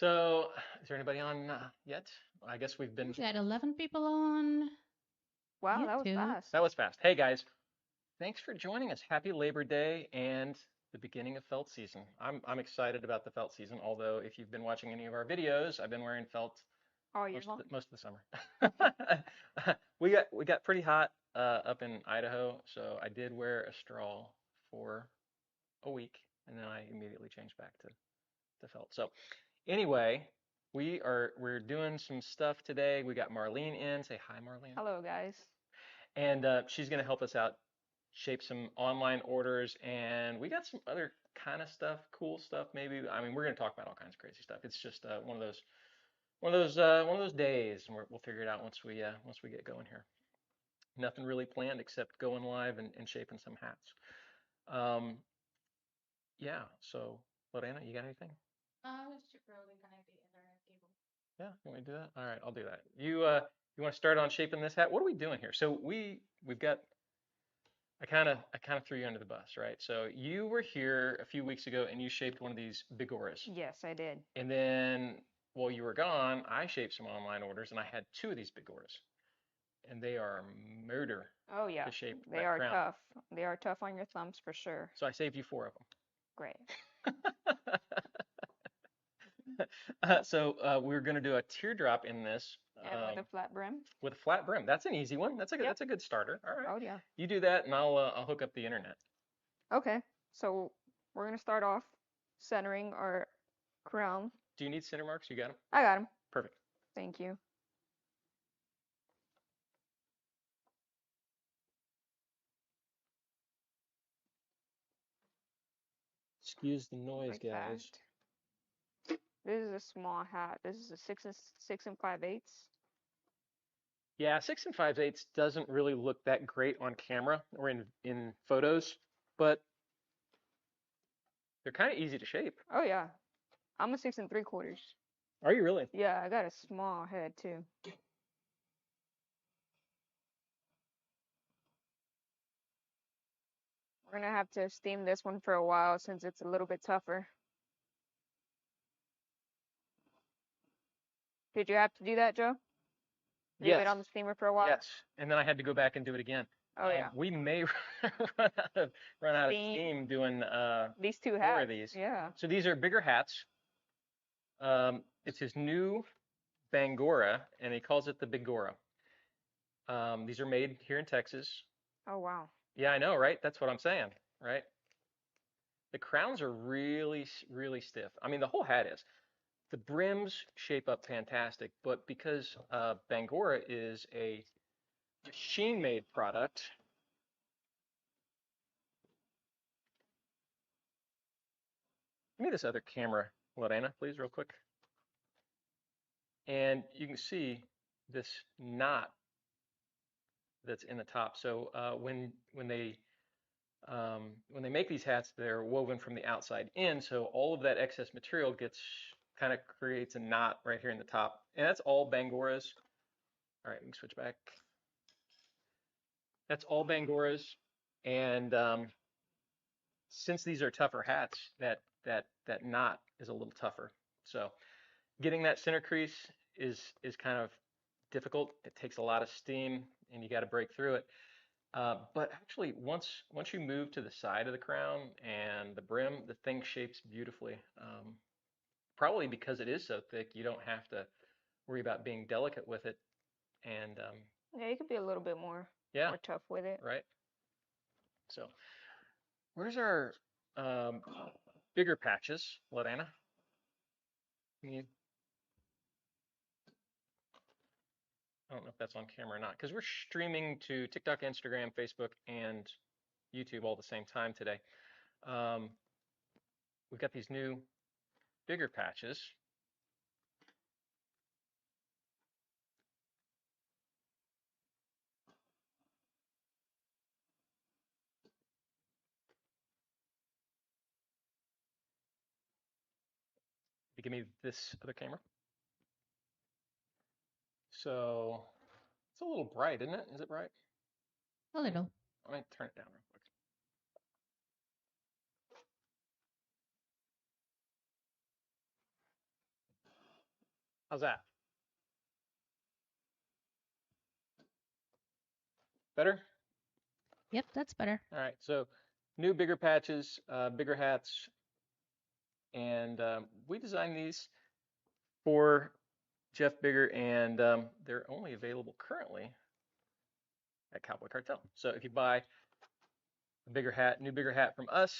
So, is there anybody on yet? I guess we've been. We got 11 people on Wow, that was YouTube. fast. That was fast. Hey guys, thanks for joining us. Happy Labor Day and the beginning of felt season. I'm excited about the felt season. Although if you've been watching any of our videos, I've been wearing felt All year long. most of the summer. We got pretty hot up in Idaho, so I did wear a straw for a week, and then I immediately changed back to felt. So anyway, we're doing some stuff today. We got Marlene in. Say hi, Marlene. Hello, guys. And she's going to help us out, shape some online orders, and we got some other kind of stuff, cool stuff maybe. I mean, we're going to talk about all kinds of crazy stuff. It's just one of those days, and we'll figure it out once we get going here. Nothing really planned except going live and shaping some hats. Um, yeah. So, Lorena, you got anything? We should probably connect the internet cable. Yeah, you want me to do that? All right, I'll do that. You want to start on shaping this hat? What are we doing here? So we've got I kind of threw you under the bus, right? So you were here a few weeks ago and you shaped one of these Bigoras. Yes, I did. And then while you were gone, I shaped some online orders and I had two of these Bigoras. And they are murder Oh, yeah. to shape They that are crown. tough. They are tough on your thumbs for sure. So I saved you four of Great. them. We're going to do a teardrop in this And with a flat brim. with a flat brim. That's an easy one. Yep. That's a good starter. All right. Oh, yeah. You do that and I'll hook up the internet. Okay. So we're going to start off centering our crown. Do you need center marks? You got them? I got him. Perfect. Thank you. Excuse the noise, Like guys. that. This is a small hat. This is a 6 and 5/8. Yeah, 6 and 5/8 doesn't really look that great on camera or in photos, but they're kind of easy to shape. Oh, yeah. I'm a 6 and 3/4. Are you really? Yeah, I got a small head too. We're gonna have to steam this one for a while since it's a little bit tougher. Did you have to do that, Joe? Leave Yes. it on the steamer for a while? Yes. And then I had to go back and do it again. Oh yeah. We may run out of Steam. steam doing These two four hats. of these. Yeah. So these are bigger hats. It's his new Bangora, and he calls it the Bigora. These are made here in Texas. Oh wow. Yeah, I know, right? That's what I'm saying, right? The crowns are really, really stiff. I mean, the whole hat is. The brims shape up fantastic, but because Bangora is a machine-made product, give me this other camera, Lorena, please, real quick. And you can see this knot that's in the top. So when they make these hats, they're woven from the outside in, so all of that excess material kind of creates a knot right here in the top, and that's all Bangoras. All right, we can switch back. That's all Bangoras, and since these are tougher hats, that knot is a little tougher. So getting that center crease is kind of difficult. It takes a lot of steam, and you got to break through it. But actually, once you move to the side of the crown and the brim, the thing shapes beautifully. Probably because it is so thick, you don't have to worry about being delicate with it. And Yeah, you could be a little bit more yeah, tough with it. right. So where's our um, bigger patches, Lorena? I don't know if that's on camera or not, because we're streaming to TikTok, Instagram, Facebook, and YouTube all at the same time today. Um, we've got these new bigger patches. Give me this other camera. So it's a little bright, isn't it? Is it bright? A little. I might turn it down real quick. How's that? Better? Yep, that's better. All right. So new, bigger patches, bigger hats, and we designed these for Jeff Bigger, and they're only available currently at Cowboy Cartel. So if you buy a bigger hat, new bigger hat from us,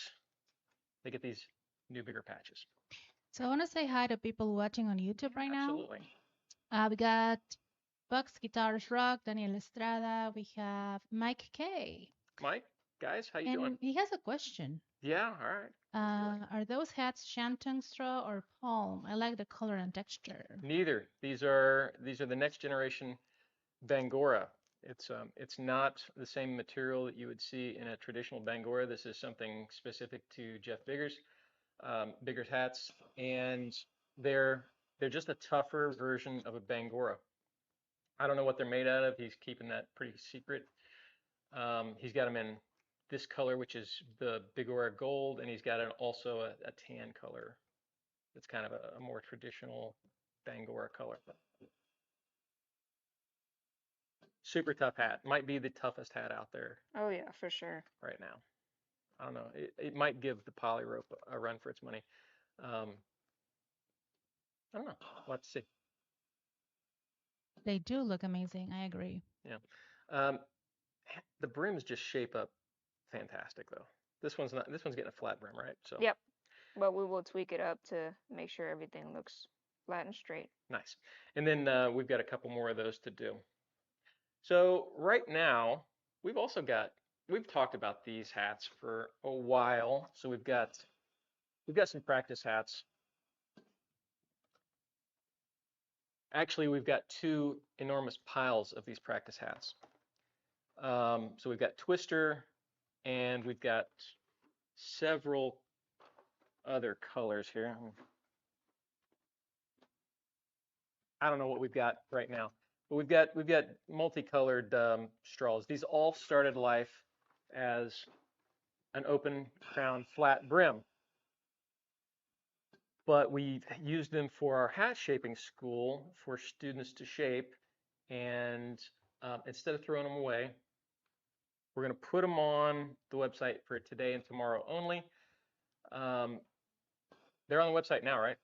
they get these new bigger patches. So I want to say hi to people watching on YouTube right now. Absolutely. We got Bucks Guitars Rock, Daniel Estrada. We have Mike K. Mike, guys, how you And doing? he has a question. Yeah, all right. Are those hats shantung straw or palm? I like the color and texture. Neither. These are the next generation Bangora. It's not the same material that you would see in a traditional Bangora. This is something specific to Jeff Bigger's hats, and they're just a tougher version of a Bangora. I don't know what they're made out of. He's keeping that pretty secret. He's got them in this color, which is the Bigora gold, and he's got also a tan color. It's kind of a more traditional Bangora color. Super tough hat. Might be the toughest hat out there Oh yeah, for sure. right now. I don't know. It might give the poly rope a run for its money. Um, I don't know. We'll have to see. They do look amazing. I agree. Yeah. Um, the brims just shape up fantastic though. This one's not. This one's getting a flat brim, right? So Yep. But we will tweak it up to make sure everything looks flat and straight. nice. And then we've got a couple more of those to do. So right now we've talked about these hats for a while. So we've got some practice hats. Actually, we've got two enormous piles of these practice hats. So we've got Twister, and we've got several other colors here. I don't know what we've got right now, but we've got multicolored straws. These all started life as an open crown flat brim, but we used them for our hat shaping school for students to shape, and instead of throwing them away, we're going to put them on the website for today and tomorrow only. They're on the website now, right?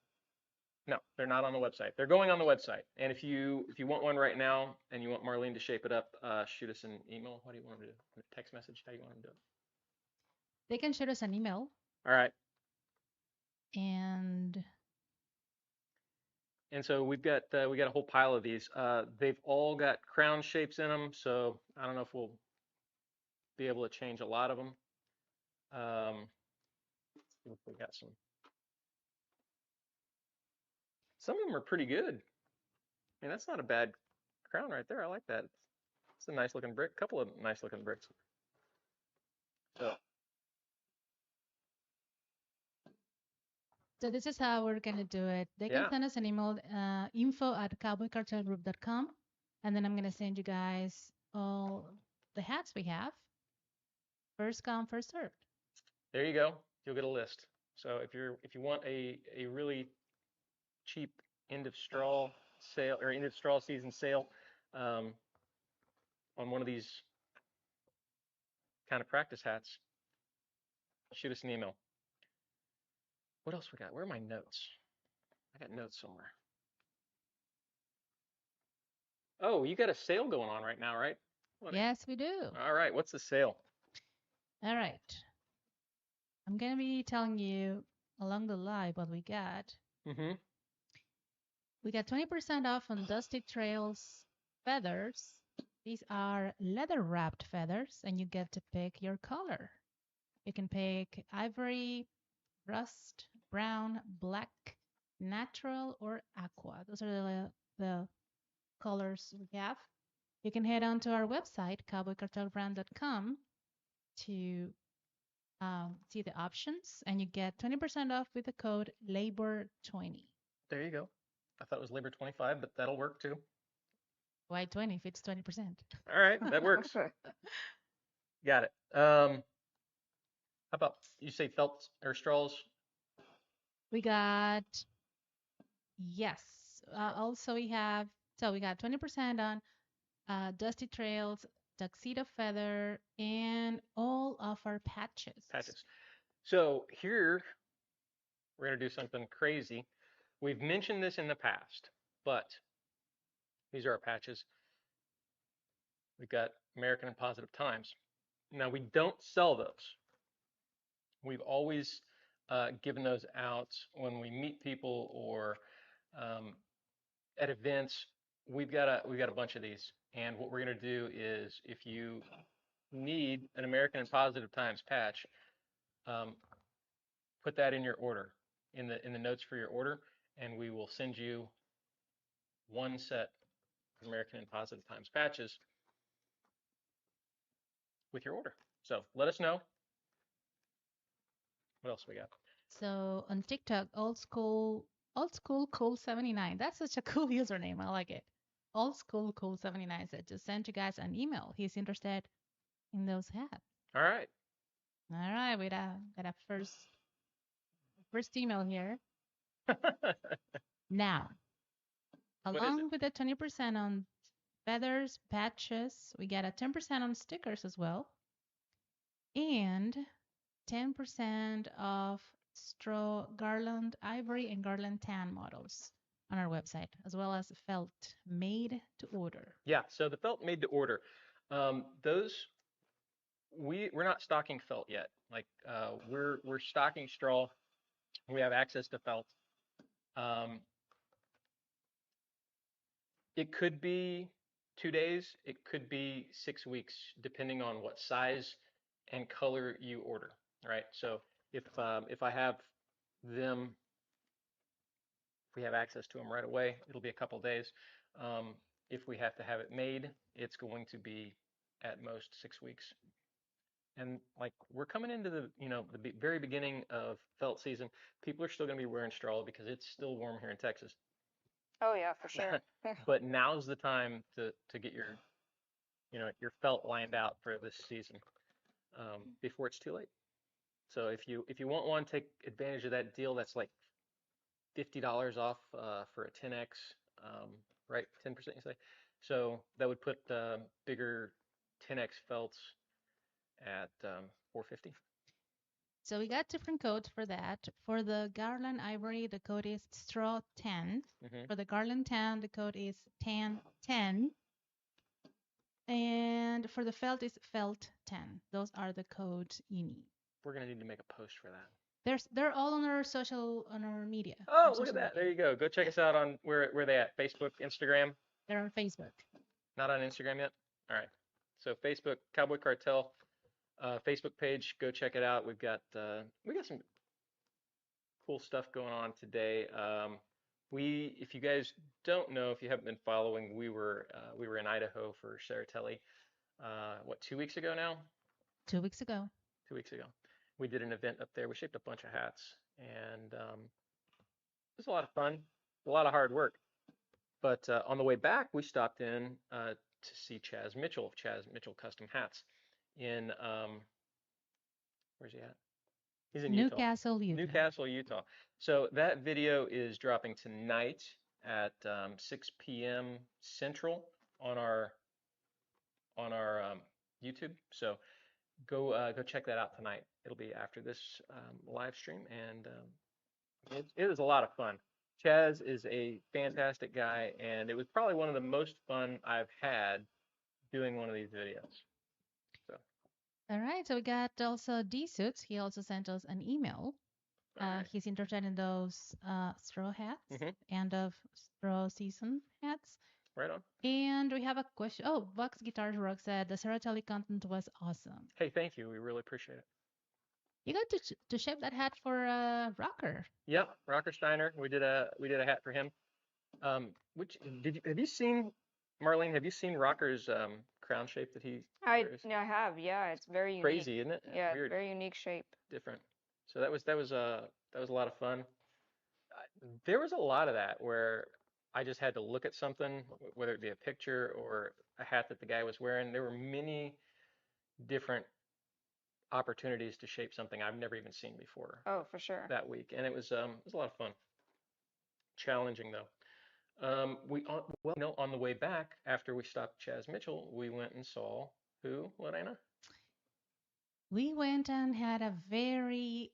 No, they're not on the website. They're going on the website. And if you want one right now and you want Marlene to shape it up, shoot us an email. What do you want to do? A text message? How do you want to do it? They can shoot us an email. All right. And so we got a whole pile of these. They've all got crown shapes in them, so I don't know if we'll be able to change a lot of them. We got some. Some of them are pretty good. I mean, that's not a bad crown right there. I like that. It's a nice looking brick. Couple of nice looking bricks. So so this is how we're going to do it. They can yeah, send us an email, info@cowboycartelgroup.com. And then I'm going to send you guys all the hats we have. First come, first served. there you go. You'll get a list. So if you want a really cheap end of straw sale or end of straw season sale on one of these kind of practice hats, shoot us an email. What else we got? Where are my notes? I got notes somewhere. Oh, you got a sale going on right now, right? Yes, we do. All right. What's the sale? All right. I'm going to be telling you along the live what we got. Mm-hmm. We got 20% off on Dusty Trails feathers. These are leather wrapped feathers, and you get to pick your color. You can pick ivory, rust, brown, black, natural, or aqua. Those are the colors we have. You can head on to our website, cowboycartelbrand.com, to see the options, and you get 20% off with the code LABOR20. There you go. I thought it was Labor 25, but that'll work too. Why 20 if it's 20%? All right, that works. Got it. How about you say felt or straws? We got, yes, Also we have, so we got 20% on Dusty Trails, Tuxedo Feather, and all of our patches. Patches. So here we're going to do something crazy. We've mentioned this in the past, but these are our patches. We've got American and Positive Times. Now we don't sell those. We've always given those out when we meet people or um, at events. We've got a bunch of these, and what we're going to do is, if you need an American and Positive Times patch, um, put that in your order, in the notes for your order, and we will send you one set of American and Positive Times patches with your order. So let us know. What else we got? So on TikTok, old school cool 79. That's such a cool username. I like it. Old school cool 79 said to send you guys an email. He's interested in those hats. All right. All right, we got a first email here. Now, What is it? along with the 20% on feathers, patches, we get a 10% on stickers as well, and 10% of straw garland ivory and garland tan models on our website, as well as felt made to order. Yeah. So the felt made to order. Those we're not stocking felt yet. Like we're stocking straw. We have access to felt. Um, it could be 2 days. It could be 6 weeks, depending on what size and color you order. Right. So if I have them, if we have access to them right away, it'll be a couple days. If we have to have it made, it's going to be at most 6 weeks. And like we're coming into the very beginning of felt season. People are still going to be wearing straw because it's still warm here in Texas. Oh yeah, for sure. But now's the time to get your felt lined out for this season before it's too late. So if you want one, take advantage of that deal. That's like $50 off for a 10x, right? 10% you say. So that would put bigger 10x felts at 450. So we got different codes for that. For the garland ivory, the code is straw 10. Mm-hmm. For the garland tan, the code is tan 10. And for the felt is felt 10. Those are the codes you need. We're gonna need to make a post for that. They're all on our media. Oh, look at that! There you go. Go check us out on where they at? Facebook, Instagram. They're on Facebook. Not on Instagram yet. All right. So Facebook, Cowboy Cartel, Facebook page. Go check it out. We got some cool stuff going on today. If you guys don't know, if you haven't been following, we were in Idaho for Saratelli. 2 weeks ago now? 2 weeks ago. 2 weeks ago. We did an event up there. We shaped a bunch of hats, and it was a lot of fun, a lot of hard work. But on the way back, we stopped in to see Chaz Mitchell of Chaz Mitchell Custom Hats in where's he at? He's in Utah. Newcastle, Utah. Newcastle, Utah. So that video is dropping tonight at 6 p.m. Central on our YouTube. So go check that out tonight. It'll be after this live stream, and it is a lot of fun. Chaz is a fantastic guy, and it was probably one of the most fun I've had doing one of these videos. So. All right, so we got also D-Suits. He also sent us an email. Right. He's interested in those straw hats, Mm-hmm. end of straw season hats. Right on. And we have a question. Oh, Vox Guitars Rock said the Saratelli content was awesome. Hey, thank you. We really appreciate it. You got to shape that hat for Rocker. Yep, Rocker Steiner. We did a hat for him. Have you seen, Marlene? Have you seen Rocker's crown shape that he wears? I have. Yeah, it's very unique. Crazy, isn't it? Yeah, Weird. very unique shape. Different. So that was a lot of fun. There was a lot of that where I just had to look at something, whether it be a picture or a hat that the guy was wearing. There were many different opportunities to shape something I've never even seen before. Oh, for sure. That week, and it was a lot of fun. Challenging though. On the way back after we stopped Chaz Mitchell, we went and saw who, Lorena? We went and had a very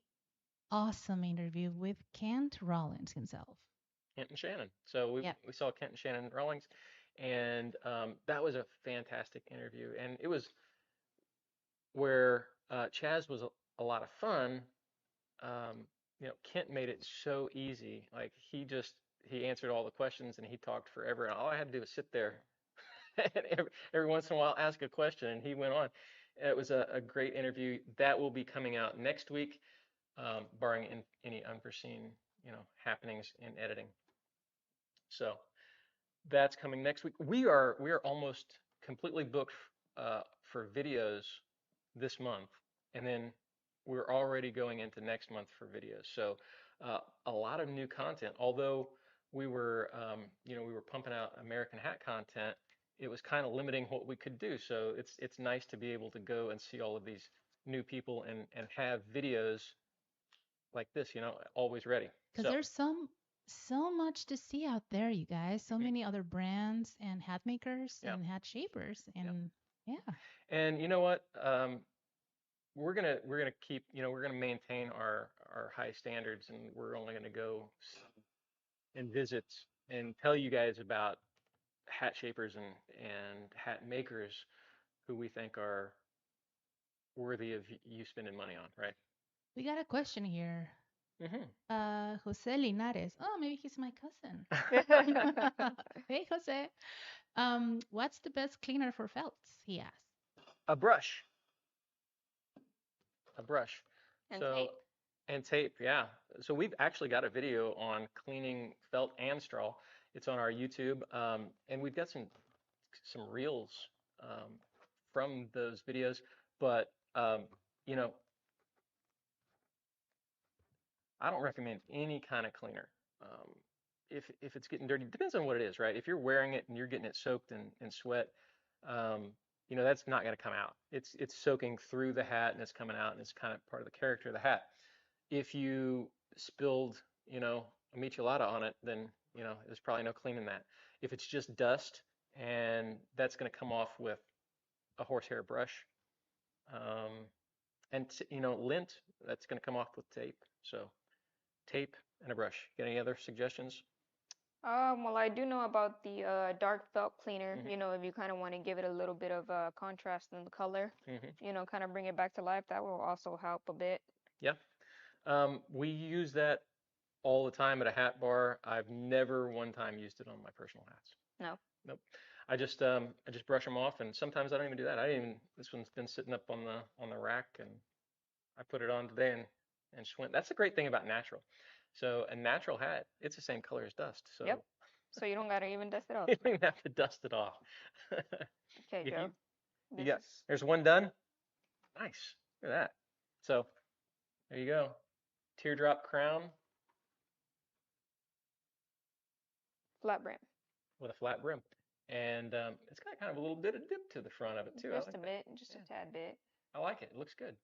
awesome interview with Kent Rollins himself. Kent and Shannon. So Yep. we saw Kent and Shannon Rawlings, and that was a fantastic interview. And it was where Chaz was a lot of fun. Kent made it so easy. Like he answered all the questions and he talked forever, and all I had to do was sit there and every once in a while ask a question, and he went on. It was a great interview that will be coming out next week, barring any unforeseen happenings in editing. So that's coming next week. We are almost completely booked for videos this month, and then we're already going into next month for videos. So a lot of new content. Although we were pumping out American Hat content, it was kind of limiting what we could do. So it's nice to be able to go and see all of these new people and have videos like this, always ready. Because So there's so much to see out there, you guys. So many other brands and hat makers yeah, and hat shapers, yeah. and yeah. And you know what? We're gonna keep, we're gonna maintain our high standards, and we're only gonna go and visit and tell you guys about hat shapers and hat makers who we think are worthy of you spending money on, right? We got a question here. Mm-hmm. Jose Linares. Oh, maybe he's my cousin. Hey, Jose. What's the best cleaner for felts? He asked. A brush, a brush. And So tape. and tape, yeah. So we've actually got a video on cleaning felt and straw. It's on our YouTube, and we've got some reels um, from those videos. But you know, I don't recommend any kind of cleaner. If it's getting dirty, depends on what it is, right? If you're wearing it and you're getting it soaked in sweat, um, that's not going to come out. It's soaking through the hat and it's coming out, and it's kind of part of the character of the hat. If you spilled, a michelada on it, then there's probably no cleaning that. If it's just dust, and that's going to come off with a horsehair brush, um, and lint, that's going to come off with tape. So tape and a brush. Got any other suggestions? Well, I do know about the dark felt cleaner. Hmm. If you kind of want to give it a little bit of contrast in the color, Hmm. kind of bring it back to life, that will also help a bit. Yeah. We use that all the time at a hat bar. I've never one time used it on my personal hats. No. Nope. I just brush them off, and sometimes I don't even do that. I didn't even. This one's been sitting up on the rack, and I put it on today and just went. That's the great thing about natural. So a natural hat, it's the same color as dust. Yep. So So you don't gotta even dust it off. you don't even have to dust it off. Okay, You, Joe. you, you This got. is There's one done. Nice. Look at that. So there you go. Teardrop crown flat brim. with a flat brim. And it's got kind of a little bit of dip to the front of it too. I Just like a that. bit, just Yeah, a tad bit. I like it. It looks good.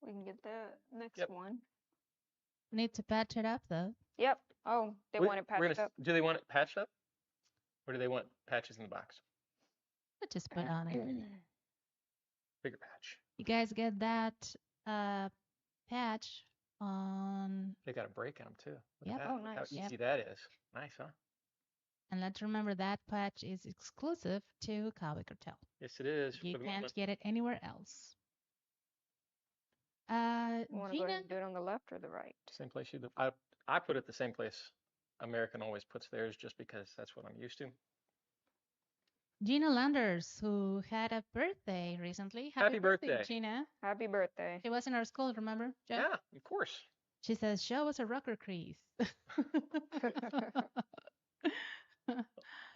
We can get the next Yep. one. We need to patch it up though. Yep. Oh, they want it patched up. Do they want it patched up, or do they want patches in the box? Let's just put on it. Bigger patch. You guys get that patch on. They got a break on them too. Look Yep. at that. Oh, Look how nice. easy Yep. that is. Nice, huh? And let's remember that patch is exclusive to Cowboy Cartel. Yes, it is. You For the can't moment. get it anywhere else. You want to go Gina, ahead and do it on the left or the right? Same place you do. I put it the same place American always puts theirs, just because that's what I'm used to. Gina Landers, who had a birthday recently. Happy birthday. Gina. Happy birthday. She was in our school, remember, Joe? Yeah, of course. She says, show us a rocker crease.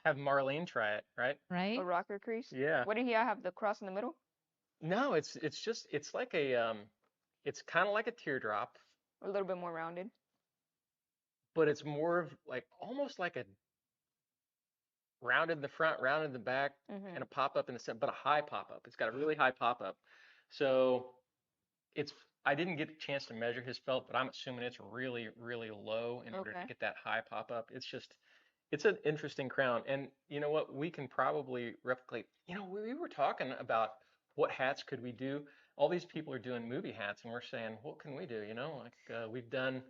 Have Marlene try it, right? Right? A rocker crease. Yeah. What did he have? The cross in the middle? No, it's like it's kind of like a teardrop, A little bit more rounded. but it's more of like almost like a rounded in the front, rounded in the back, and a pop up in the center, but a high pop up. It's got a really high pop up. So I didn't get a chance to measure his felt, but I'm assuming it's really, really low in order to Okay. get that high pop up. It's an interesting crown, and you know what? We can probably replicate. You know, we were talking about what hats could we do. All these people are doing movie hats, and we're saying, what can we do? You know, like we've done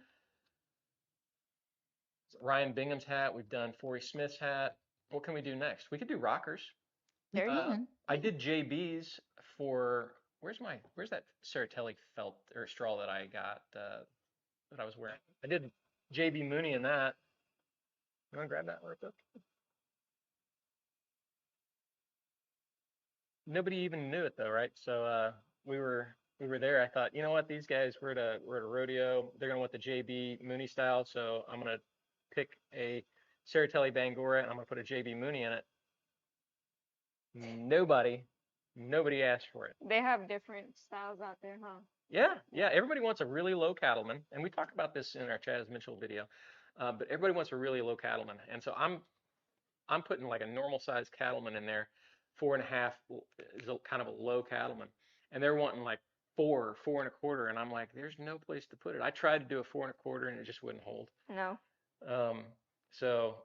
Ryan Bingham's hat, we've done Forey Smith's hat. What can we do next? We could do rockers. We There you go. can. I did JB's for where's that Saratelli felt or straw that I got that I was wearing. I did JB Mooney in that. You want to grab that real quick? Nobody even knew it though, right? So we were there. I thought, you know what, these guys we're at a rodeo. They're gonna want the JB Mooney style, so I'm gonna pick a Saratelli Bangora and I'm gonna put a JB Mooney in it. Nobody, nobody asked for it. They have different styles out there, huh? Yeah, yeah. Everybody wants a really low cattleman, and we talked about this in our Chaz Mitchell video. But everybody wants a really low cattleman, and so I'm putting like a normal size cattleman in there. 4.5 is kind of a low cattleman, and they're wanting like 4 and a quarter, and I'm like, there's no place to put it. I tried to do a 4 and a quarter, and it just wouldn't hold. No. Um, so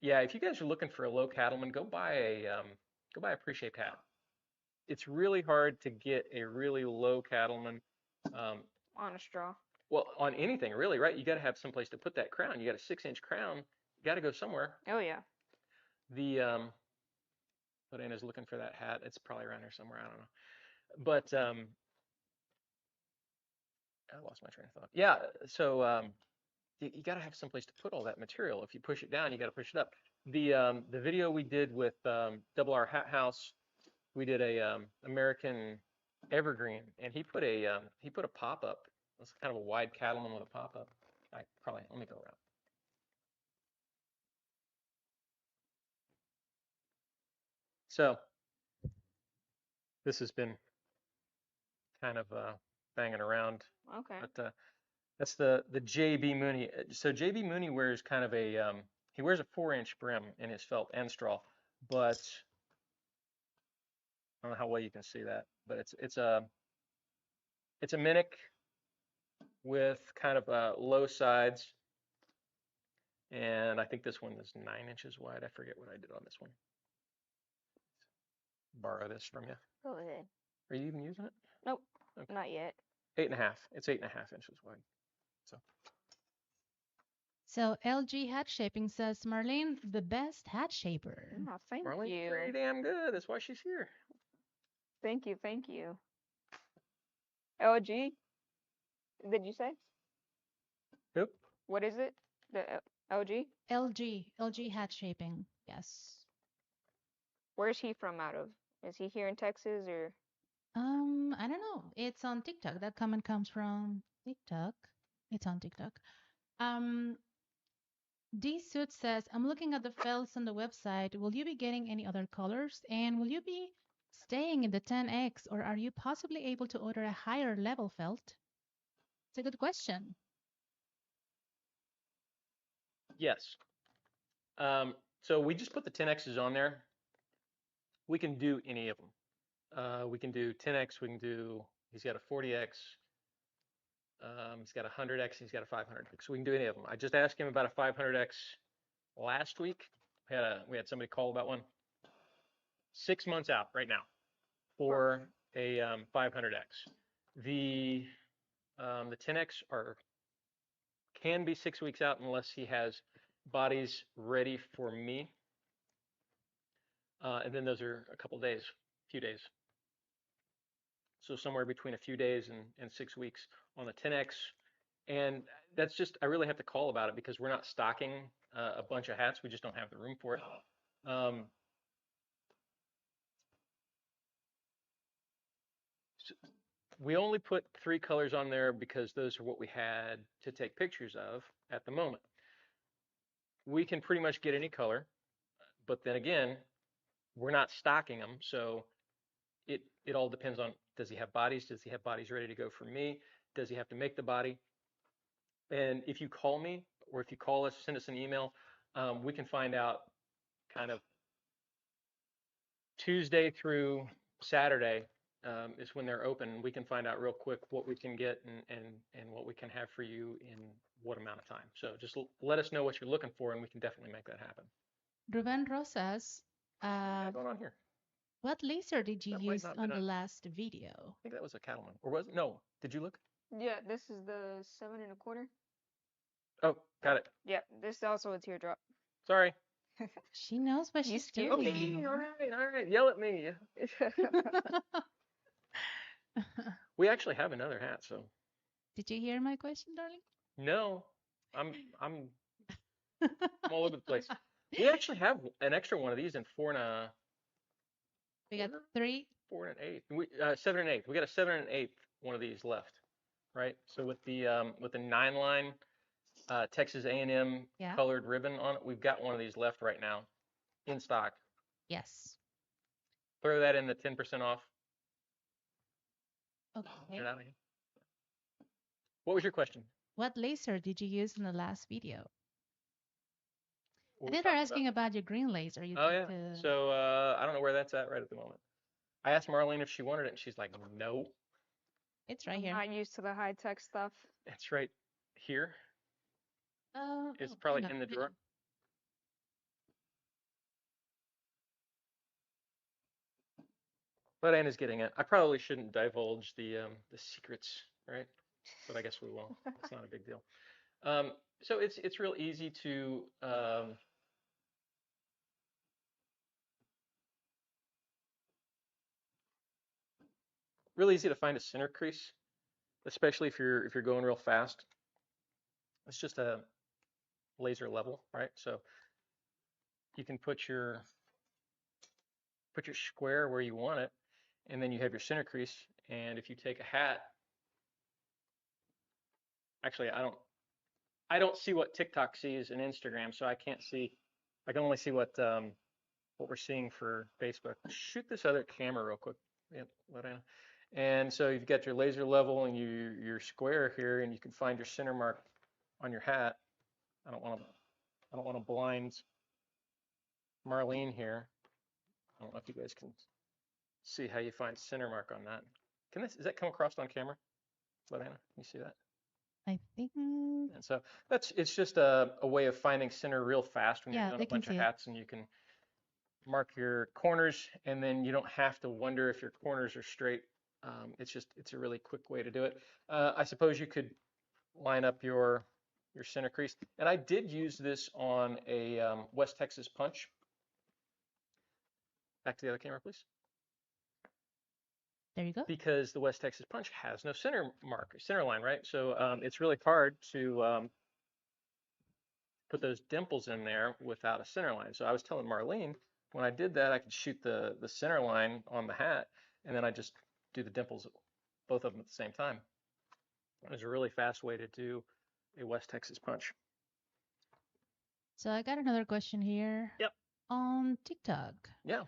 yeah, if you guys are looking for a low cattleman, go buy a pre-shaped hat. It's really hard to get a really low cattleman. Um, On a straw. well, on anything really, right? You got to have some place to put that crown. You got a 6-inch crown. You got to go somewhere. Oh yeah. The but Anna's looking for that hat. It's probably around here somewhere. I don't know. But I lost my train of thought. Yeah. So you got to have some place to put all that material. If you push it down, you got to push it up. The video we did with Double R Hat House, we did a American Evergreen, and he put a pop up. It's kind of a wide cattleman with a pop up. Let me go around. So this has been kind of banging around, Okay. but that's the JB Mooney. So JB Mooney wears kind of he wears a 4-inch brim in his felt and straw, but I don't know how well you can see that, but it's a minic with kind of low sides, and I think this one is 9 inches wide. I forget what I did on this one. Borrow this from you. Go ahead. Are you even using it? Nope. Okay. Not yet. 8.5. It's 8.5 inches wide. So LG Hat Shaping says, Marlene, the best hat shaper. Oh, thank Marlene's you. pretty damn good. That's why she's here. Thank you. Thank you. LG. Did you say? Yep. What is it? The LG? LG Hat Shaping. Yes. Where's he from out of? Is he here in Texas or? I don't know. It's on TikTok. That comment comes from TikTok. It's on TikTok. D Suit says, I'm looking at the felts on the website. Will you be getting any other colors? And will you be staying in the 10X, or are you possibly able to order a higher level felt? It's a good question. Yes. So we just put the 10Xs on there. We can do any of them. We can do 10X. He's got a 40X. He's got a 100X. He's got a 500X. So we can do any of them. I just asked him about a 500X last week. We had somebody call about one. 6 months out right now for a 500X. The 10X can be 6 weeks out unless he has bodies ready for me. And then those are a few days. So somewhere between a few days and 6 weeks on the 10X. And that's just, I really have to call about it because we're not stocking a bunch of hats. We just don't have the room for it. We only put 3 colors on there because those are what we had to take pictures of at the moment. We can pretty much get any color, but then again, we're not stocking them, so it all depends on, does he have bodies? Does he have bodies ready to go for me? Does he have to make the body? And if you call me, or if you call us, send us an email, we can find out kind of Tuesday through Saturday is when they're open. We can find out real quick what we can get and what we can have for you in what amount of time. So just let us know what you're looking for, and we can definitely make that happen. Ruben Rosas, What's going on here? what laser did you That might use not on been the a, I last video? think that was a cattleman, or was it? No? Did you look? Yeah, this is the 7 1/4. Oh, got it. Yeah, this is also a teardrop. Sorry. She knows what You she's scared doing. me. Okay, all right. Yell at me. We actually have another hat, so Did you hear my question, darling? no, I'm all over the place. We actually have an extra one of these in We got quarter, 3. 4 1/8. We 7 1/8. We got a 7 1/8 one of these left, right? So with the 9 line Texas A&M Yeah. colored ribbon on it, we've got one of these left right now in stock. Yes. Throw that in the 10% off. Okay. Get it out of here. What was your question? What laser did you use in the last video? What I we think they're talking asking about your green laser. You Oh took yeah. to... So I don't know where that's at right at the moment. I asked Marlene if she wanted it, and she's like, no. It's right I'm here. not used to the high-tech stuff. It's right here. It's Oh, probably hang on. in the drawer. But Anna's getting it. I probably shouldn't divulge the secrets, right? But I guess we will. It's not a big deal. So it's real easy to really easy to find a center crease, especially if you're going real fast. It's just a laser level, right? So you can put your square where you want it, and then you have your center crease. And if you take a hat, actually I don't see what TikTok sees in Instagram, so I can't see. I can only see what we're seeing for Facebook. Shoot this other camera real quick. Yep, Lorena. And so you've got your laser level and your square here, and you can find your center mark on your hat. I don't want to blind Marlene here. I don't know if you guys can see how you find center mark on that. Does that come across on camera? Lorena, can you see that? I think... And so it's just a way of finding center real fast when you're Yeah, doing they a can bunch of see it. hats, and you can mark your corners, and then you don't have to wonder if your corners are straight. It's a really quick way to do it. I suppose you could line up your center crease, and I did use this on a West Texas punch. Back to the other camera, please. There you go. Because the West Texas punch has no center line, right? So it's really hard to put those dimples in there without a center line. So I was telling Marlene, when I did that, I could shoot the center line on the hat, and then I just do the dimples, both of them at the same time. It was a really fast way to do a West Texas punch. So I got another question here. Yep. On TikTok. Yeah.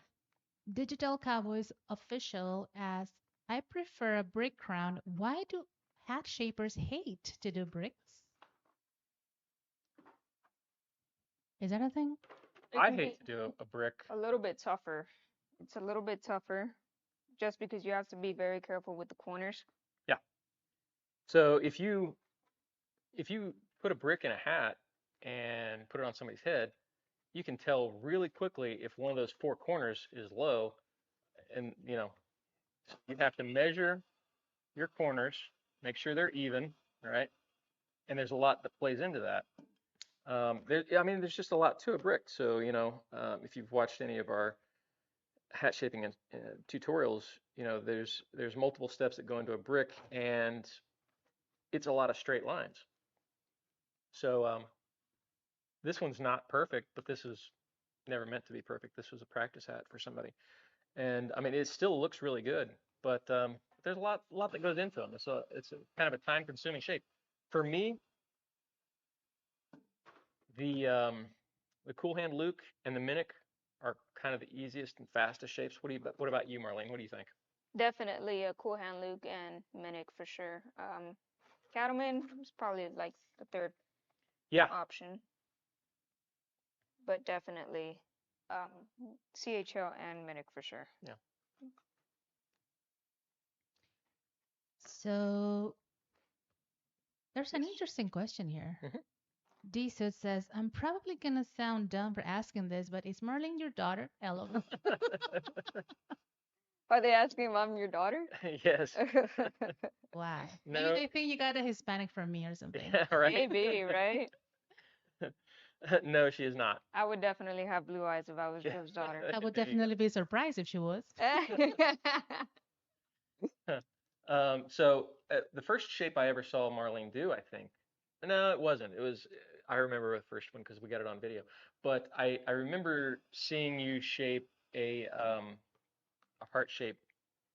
Digital Cowboys official asks, I prefer a brick crown. Why do hat shapers hate to do bricks? Is that a thing? I hate to do a brick. A little bit tougher. It's a little bit tougher just because you have to be very careful with the corners. Yeah. So if you put a brick in a hat and put it on somebody's head, you can tell really quickly if one of those four corners is low, and you have to measure your corners, make sure they're even, right? And there's a lot that plays into that. There's just a lot to a brick. So, if you've watched any of our hat shaping tutorials, there's multiple steps that go into a brick, and it's a lot of straight lines. So this one's not perfect, but this is never meant to be perfect. This was a practice hat for somebody, and I mean it still looks really good, but there's a lot that goes into them. It's a kind of a time-consuming shape. For me, the Cool Hand Luke and the Minnick are kind of the easiest and fastest shapes. What about you, Marlene? What do you think? Definitely a Cool Hand Luke and Minnick for sure. Cattleman is probably like the third option, but definitely CHL and Minnick for sure. Yeah. So there's an interesting question here. Mhm. D-Suit says, I'm probably gonna sound dumb for asking this, but is Marlene your daughter? LOL. Are they asking if I'm your daughter? Yes. Why? Maybe No. they think you got a Hispanic from me or something. Yeah, right. Maybe, right? No, she is not. I would definitely have blue eyes if I was Yeah. Joe's daughter. I would There you definitely be surprised if she was. go. So the first shape I ever saw Marlene do, I think. No, it wasn't. It was. I remember the first one because we got it on video. But I remember seeing you shape a heart shape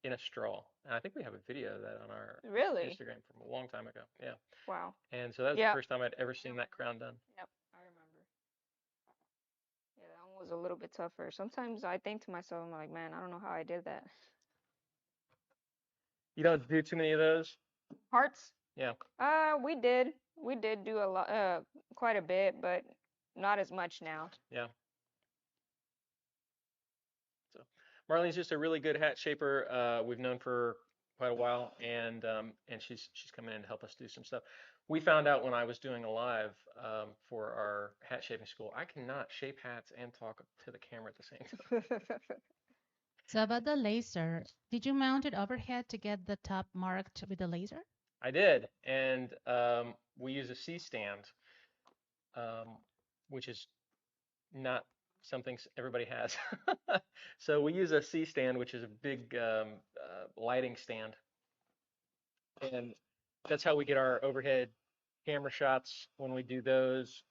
in a straw. And I think we have a video of that on our Really? Instagram from a long time ago. Yeah. Wow. And so that was the Yep. first time I'd ever seen that crown done. Yep. I remember. Yeah, that one was a little bit tougher. Sometimes I think to myself, I'm like, man, I don't know how I did that. You don't do too many of those? Hearts? Yeah. We did. We did do a lot, quite a bit, but not as much now. Yeah. So Marlene's just a really good hat shaper. We've known for quite a while, and she's coming in to help us do some stuff. We found out when I was doing a live for our hat shaping school, I cannot shape hats and talk to the camera at the same time. So about the laser, did you mount it overhead to get the top marked with the laser? I did, and we use a C stand, um, which is not something everybody has. So we use a C stand, which is a big lighting stand, and that's how we get our overhead camera shots when we do those.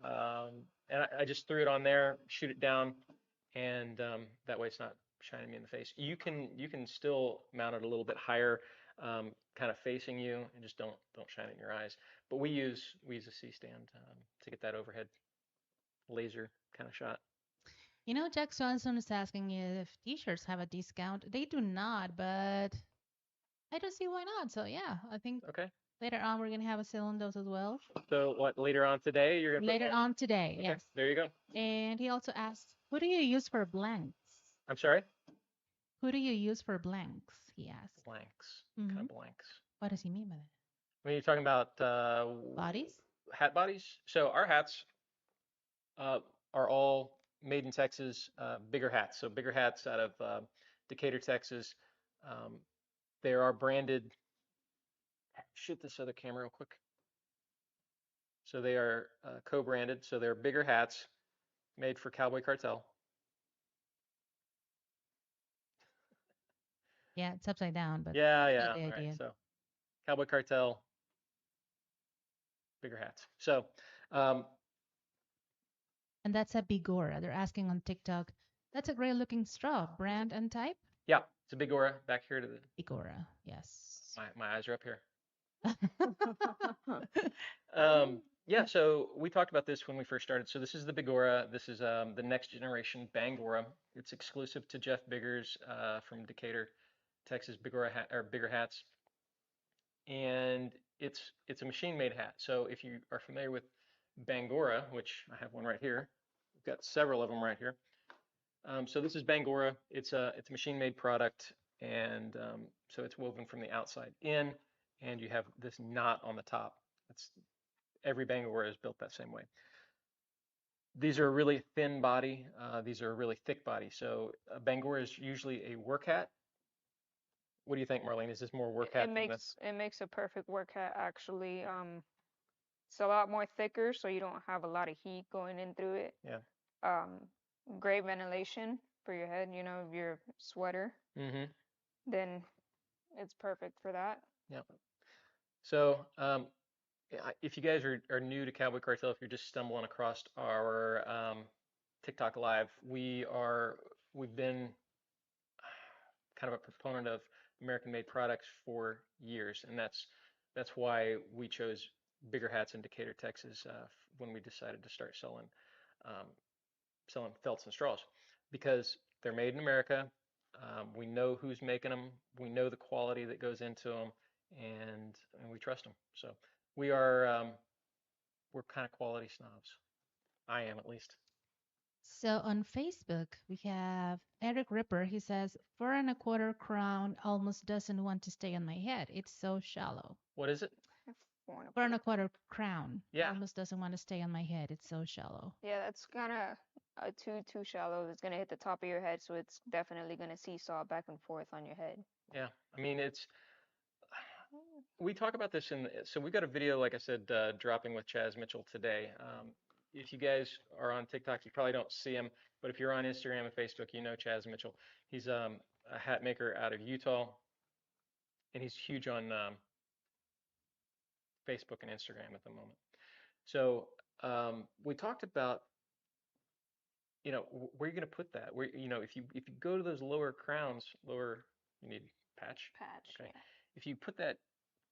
And I just threw it on there, shoot it down, and that way it's not shining me in the face. You can still mount it a little bit higher, kind of facing you, and just don't shine it in your eyes. But we use a C stand to get that overhead laser kind of shot. You know, Jack Swanson is asking if t-shirts have a discount. They do not, but I don't see why not. So yeah, I think Okay. later on we're gonna have a sale on those as well. So what later on today you're gonna put Later them on today, on? Okay, yes. there you go. And he also asked, who do you use for blanks? I'm sorry? Who do you use for blanks? He asked. Blanks. Kind Hmm. of blanks. What does he mean by that? When you're talking about Bodies? hat bodies, so our hats uh, are all made in Texas, bigger hats. So bigger hats out of Decatur, Texas. Um, they are branded. Shoot this other camera real quick. So they are co-branded. So they're bigger hats made for Cowboy Cartel. Yeah, it's upside down, but Yeah, you yeah. got the All right. idea. So Cowboy Cartel, bigger hats. So um, And that's a Bigora. They're asking on TikTok. That's a great looking straw. Brand and type? yeah, it's a Bigora back here to the. Bigora, yes. My eyes are up here. Yeah, so we talked about this when we first started. So this is the Bigora. This is the next generation Bangora. It's exclusive to Jeff Biggers from Decatur, Texas. Bigora hat or bigger hats, and it's a machine-made hat. So if you are familiar with Bangora, which I have one right here, we've got several of them right here. So this is Bangora. It's a machine-made product, and so it's woven from the outside in, and you have this knot on the top. It's every Bangora is built that same way. These are a really thin body. These are a really thick body. So a Bangora is usually a work hat. What do you think, Marlene? Is this more work It hat than this? makes a perfect work hat actually. It's a lot more thicker, so you don't have a lot of heat going in through it. Yeah. Um, Great ventilation for your head, your sweater, Mm-hmm. then it's perfect for that. Yeah. So if you guys are new to Cowboy Cartel, if you're just stumbling across our TikTok live, we've been kind of a proponent of American-made products for years, and that's why we chose bigger hats in Decatur, Texas, when we decided to start um, selling felts and straws, because they're made in America. We know who's making them. We know the quality that goes into them, and we trust them. So we are we're kind of quality snobs. I am at least. So on Facebook, we have Eric Ripper. He says, 4¼ crown almost doesn't want to stay on my head. It's so shallow. What is it? 4¼ crown Yeah. almost doesn't want to stay on my head. It's so shallow. Yeah, that's kind of too shallow. It's gonna hit the top of your head, so it's definitely gonna seesaw back and forth on your head. Yeah. I mean, we talk about this so we got a video, like I said, dropping with Chaz Mitchell today. If you guys are on TikTok, you probably don't see him, but if you're on Instagram and Facebook, you know Chaz Mitchell. He's a hat maker out of Utah, and he's huge on Facebook and Instagram at the moment. So we talked about, where you're going to put that. Where, if you go to those lower crowns, you need patch. Okay. Yeah. If you put that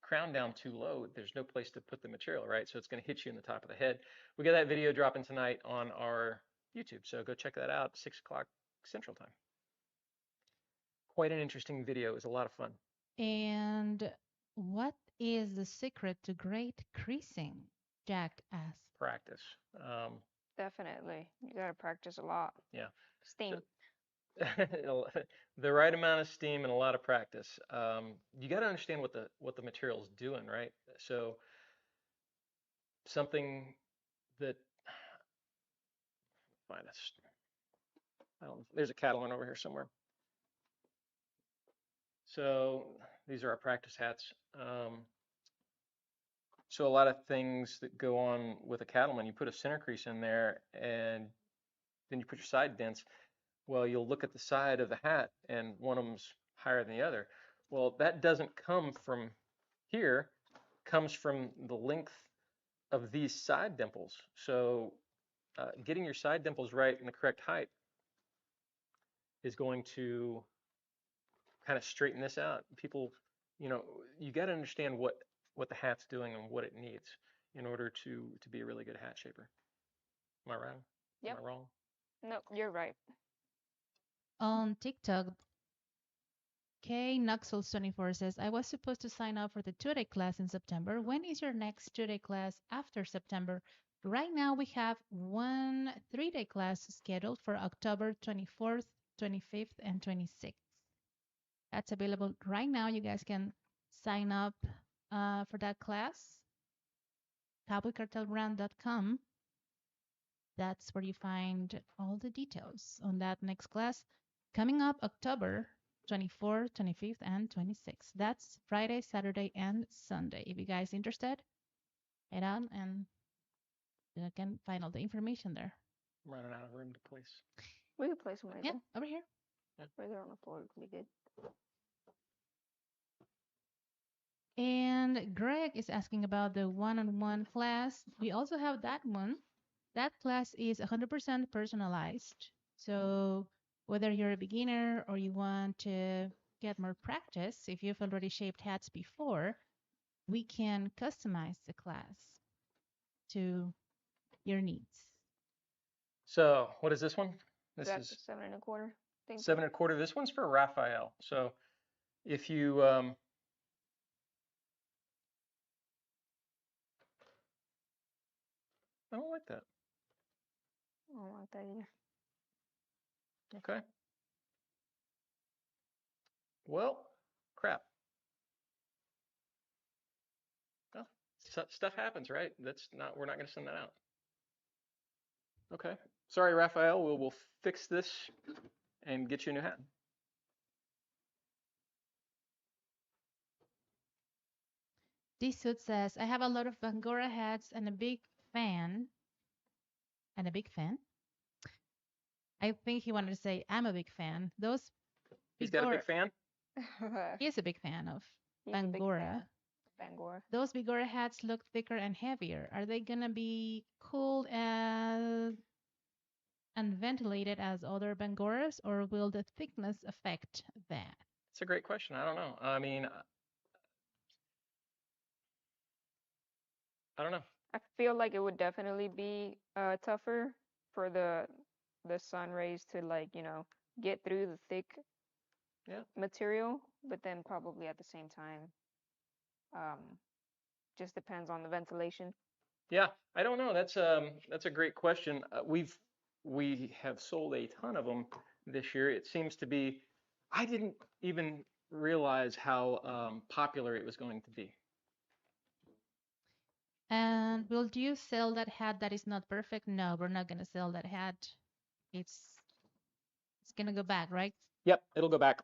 crown down too low, there's no place to put the material, right? So it's going to hit you in the top of the head. We got that video dropping tonight on our YouTube, so go check that out, 6 o'clock Central Time. Quite an interesting video. It was a lot of fun. And what is the secret to great creasing? Jack asked. Practice. Definitely. You gotta practice a lot. Yeah. Steam. The right amount of steam and a lot of practice. You got to understand what the material is doing, right? So something that find us. There's a Catalan over here somewhere. So these are our practice hats. So a lot of things that go on with a cattleman, you put a center crease in there and then you put your side dents. Well, you'll look at the side of the hat and one of them's higher than the other. Well, that doesn't come from here, comes from the length of these side dimples. So getting your side dimples right in the correct height is going to kind of straighten this out. People, you got to understand what the hat's doing and what it needs in order to be a really good hat shaper. Am I right? Yep. Am I wrong? No, you're right. On TikTok, K Nuxels24 says, I was supposed to sign up for the 2-day class in September. When is your next 2-day class after September? Right now, we have one 3-day class scheduled for October 24th, 25th, and 26th. That's available right now. You guys can sign up for that class. cowboycartelbrand.com. That's where you find all the details on that next class coming up October 24th, 25th, and 26th. That's Friday, Saturday, and Sunday. If you guys interested, head on and you can find all the information there. I'm running out of room to place. We could place them right Yeah, there. over here. Yeah. Right there on the floor would be good. And Greg is asking about the one-on-one class. We also have that one. That class is 100% personalized. So whether you're a beginner or you want to get more practice, if you've already shaped hats before, we can customize the class to your needs. So what is this one? This That's is 7 1/4. 7 1/4. This one's for Raphael. So if you I don't like that. I don't like that either. Okay. Well, crap. Well, stuff happens, right? We're not going to send that out. Okay. Sorry, Raphael. We'll fix this and get you a new hat. D-Suit says, I have a lot of Bigora hats and a big fan. I think he wanted to say, I'm a big fan. He's got a big fan? He is a big fan of Bigora. Those Bigora hats look thicker and heavier. Are they going to be cooled and ventilated as other Bangoras, or will the thickness affect that? It's a great question. I don't know. I mean, I don't know. I feel like it would definitely be tougher for the sun rays to get through the thick material, but then probably at the same time, just depends on the ventilation. Yeah, I don't know. That's a great question. We've we have sold a ton of them this year. It seems to be, I didn't even realize how popular it was going to be. And will you sell that hat that is not perfect? No, we're not gonna sell that hat. It's gonna go back, right? Yep, it'll go back.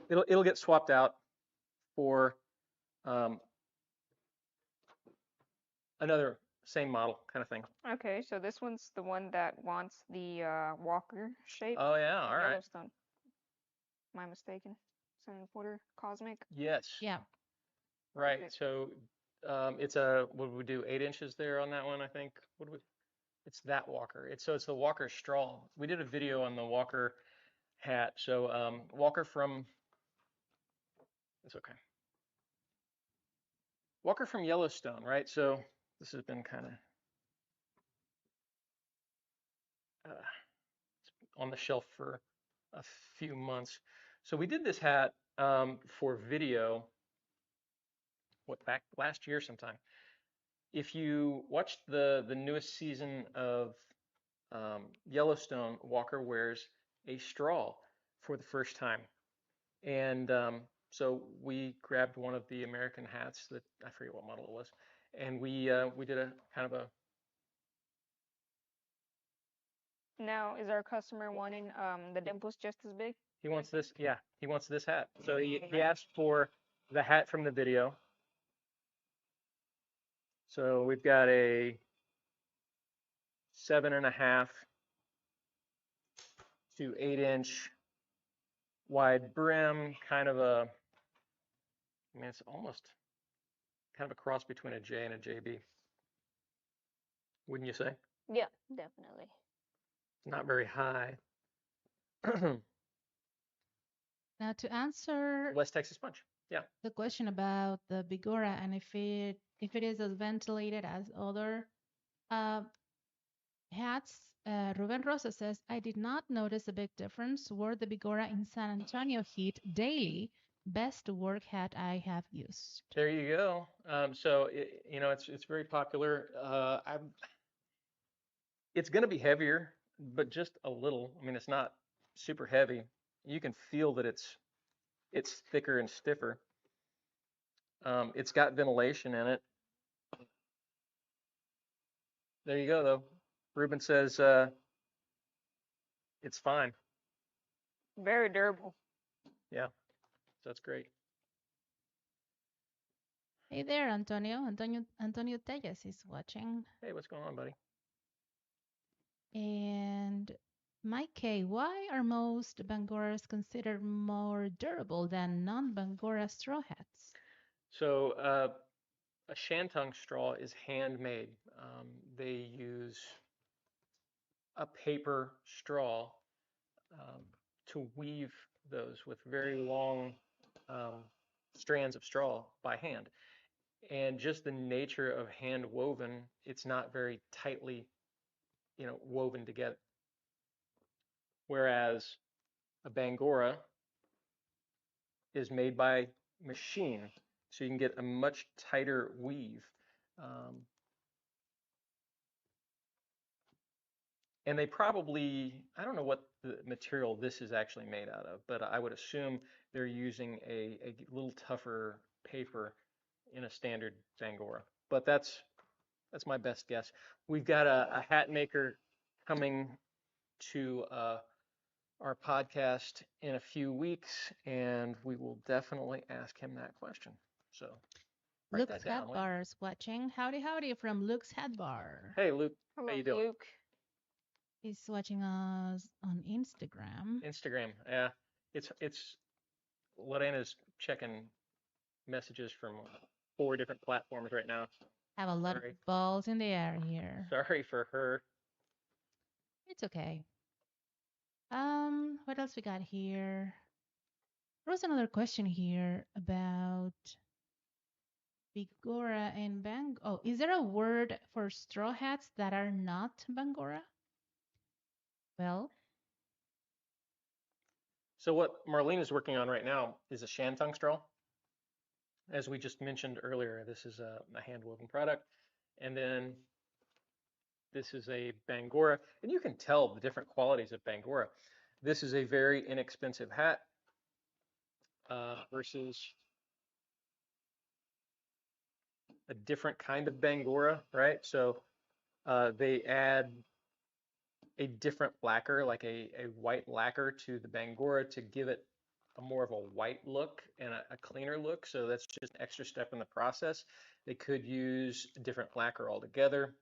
It'll get swapped out for um, another same model kind of thing. Okay, so this one's the one that wants the walker shape. Oh yeah, all right. Yellowstone. Am I mistaken? 7 quarter cosmic. Yes. Yeah. Right. Perfect. So it's a, what would we do, 8 inches there on that one, I think. What would it's that Walker. It's the Walker straw. We did a video on the Walker hat. So Walker from, it's okay. Walker from Yellowstone, right? So this has been kind of on the shelf for a few months. So we did this hat for video, back last year sometime. If you watched the newest season of Yellowstone, Walker wears a straw for the first time. And so we grabbed one of the American hats that I forget what model it was, and we did a kind of a. Now, is our customer wanting the dimples just as big? He wants this, yeah, he wants this hat. So he asked for the hat from the video. So we've got a 7.5 to 8 inch wide brim, kind of a, I mean, it's almost kind of a cross between a J and a JB. Wouldn't you say? Yeah, definitely. Not very high. Now to answer West Texas Punch. Yeah. the question about the Bigora and if it is as ventilated as other uh, hats, Ruben Rosa says, I did not notice a big difference. Wore the Bigora in San Antonio heat daily. Best work hat I have used. There you go. So it's very popular. It's going to be heavier, but just a little. I mean, it's not super heavy. You can feel that it's thicker and stiffer. It's got ventilation in it. There you go, though. Ruben says it's fine. Very durable. Yeah, so that's great. Hey there, Antonio. Antonio Telles is watching. Hey, what's going on, buddy? And Mike K, why are most Bangoras considered more durable than non-Bangora straw hats? So a shantung straw is handmade. They use a paper straw to weave those with very long strands of straw by hand. And just the nature of hand woven, it's not very tightly, woven together. Whereas a Bangora is made by machine, so you can get a much tighter weave. And they probably, I don't know what the material this is actually made out of, but I would assume they're using a little tougher paper in a standard Bangora. But that's my best guess. We've got a hat maker coming to our podcast in a few weeks, and we will definitely ask him that question. So write Luke's that down. Hat Bar is watching. Howdy, howdy from Luke's Hat Bar. Hey, Luke. Hello, How you doing? Luke. He's watching us on Instagram. Instagram, yeah. It's Lorena's checking messages from 4 different platforms right now. Have a lot of balls in the air here. Sorry for her. It's okay. What else we got here? There was another question here about Bigora and Bang. Oh, is there a word for straw hats that are not Bangora? Well, So what Marlene is working on right now is a shantung straw. As we just mentioned earlier, this is a hand woven product. And then This is a Bangora, and you can tell the different qualities of Bangora. This is a very inexpensive hat versus a different kind of Bangora, right? So they add a different lacquer, like a white lacquer to the Bangora to give it a more of a white look and a cleaner look. So that's just an extra step in the process. They could use a different lacquer altogether.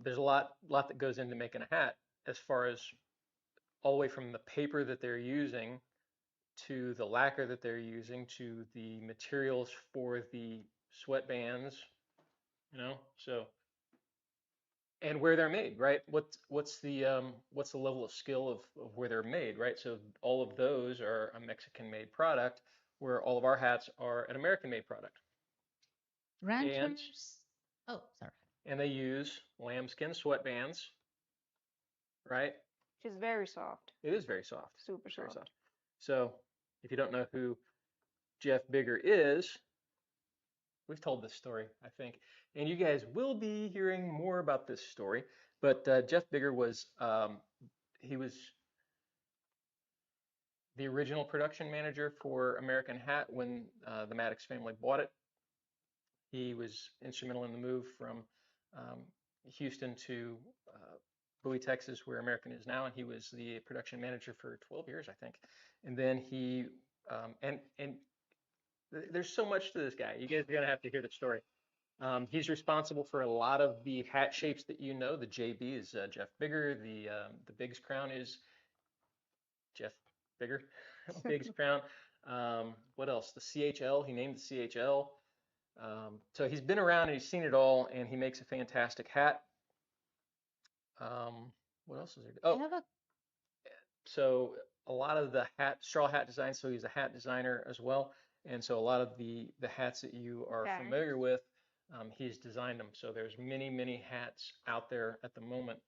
There's a lot that goes into making a hat, as far as all the way from the paper that they're using to the lacquer that they're using to the materials for the sweatbands, so and where they're made, right? What's the level of skill of where they're made, right? So all of those are a Mexican-made product, where all of our hats are an American-made product. And Ranchers. Oh, sorry. and they use lambskin sweatbands, right? Which is very soft. It is very soft. Super Very soft. soft. So if you don't know who Jeff Bigger is, we've told this story, I think, and you guys will be hearing more about this story. But Jeff Bigger was he was the original production manager for American Hat when the Maddox family bought it. He was instrumental in the move from Houston to Bowie, Texas, where American is now, and he was the production manager for 12 years, I think. And then he and there's so much to this guy. You guys are gonna have to hear the story. He's responsible for a lot of the hat shapes that you know. The JB is Jeff Bigger. The Biggs crown is Jeff Bigger. Biggs crown. What else? The CHL. He named the CHL. So he's been around and he's seen it all, and he makes a fantastic hat. What else is there? Oh, so a lot of the straw hat design. So he's a hat designer as well, and so a lot of the hats that you are familiar with, he's designed them. So there's many hats out there at the moment.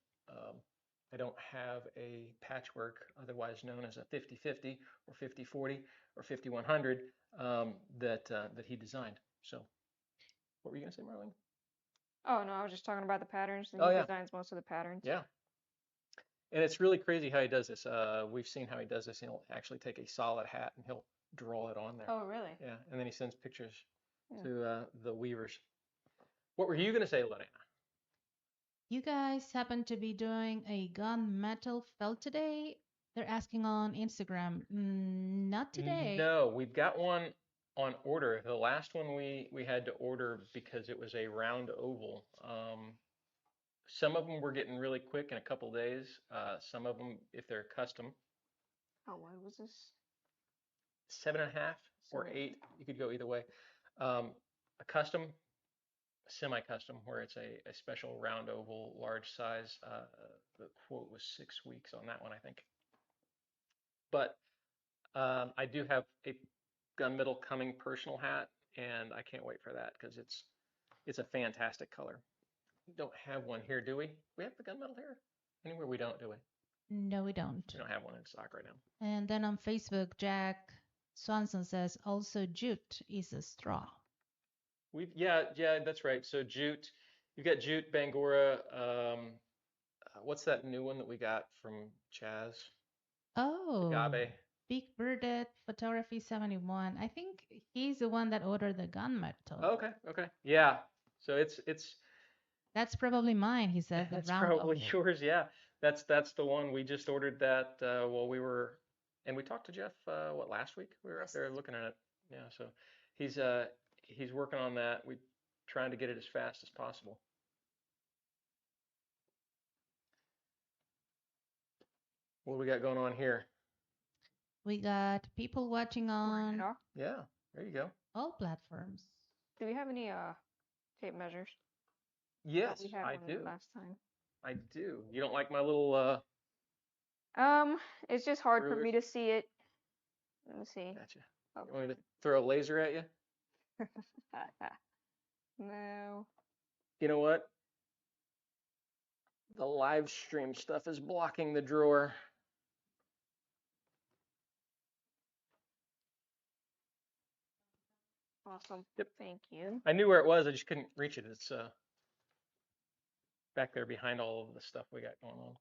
I don't have a patchwork, otherwise known as a 50-50 or 50-40 or 50-100, that he designed. So what were you gonna say, Marlene? Oh no, I was just talking about the patterns. And Oh, he yeah. designs most of the patterns. Yeah. And it's really crazy how he does this. We've seen how he does this. He'll actually take a solid hat and he'll draw it on there. Oh really? Yeah, and then he sends pictures to the weavers. What were you gonna say, Lorena? You guys happen to be doing a gunmetal felt today? They're asking on Instagram. Not today. No, we've got one on order. The last one we had to order because it was a round oval. Some of them we're getting really quick in a couple days. Some of them, if they're custom, How wide was this? 7.5 or 8. You could go either way. A custom, semi-custom, where it's a special round oval, large size. The quote was 6 weeks on that one, I think. But I do have a gunmetal coming personal hat, and I can't wait for that because it's a fantastic color. We don't have one here, do we? We have the gunmetal here? Anywhere we don't, do we? No, we don't. We don't have one in stock right now. And then on Facebook, Jack Swanson says also jute is a straw. Yeah, that's right. So jute, you've got jute, Bangora. What's that new one that we got from Chaz? Oh, Agave. Big Birded Photography 71. I think he's the one that ordered the gunmetal. Okay. Yeah. So it's That's probably mine, he said. That's probably yours, yeah. That's the one. We just ordered that while we were, and we talked to Jeff, last week? We were up there looking at it. Yeah, so he's working on that. We're trying to get it as fast as possible. What do we got going on here? We got people watching on Yeah, there you go. all platforms. Do we have any tape measures? Yes, we had I one do. last time. I do. You don't like my little it's just hard rulers? for me to see it. Let me see. Gotcha. Oh. You want me to throw a laser at you? No. You know what? The live stream stuff is blocking the drawer. Awesome. Yep. Thank you. I knew where it was. I just couldn't reach it. It's back there behind all of the stuff we got going on.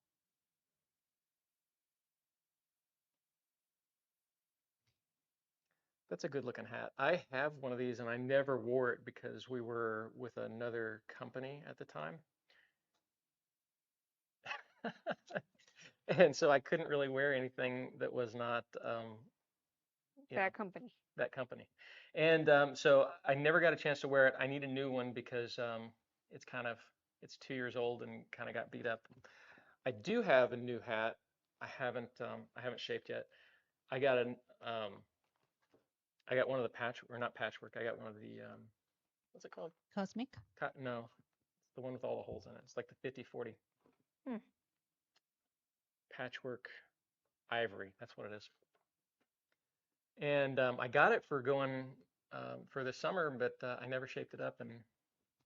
That's a good looking hat. I have one of these and I never wore it because we were with another company at the time. And so I couldn't really wear anything that was not, That company. that company. And so I never got a chance to wear it. I need a new one because it's kind of, it's 2 years old and kind of got beat up. I do have a new hat. I haven't shaped yet. I got an, I got one of the or not patchwork. I got one of the, what's it called? Cosmic. No, it's the one with all the holes in it. It's like the 50/40 Hmm. patchwork ivory. That's what it is. And I got it for going for the summer, but I never shaped it up, and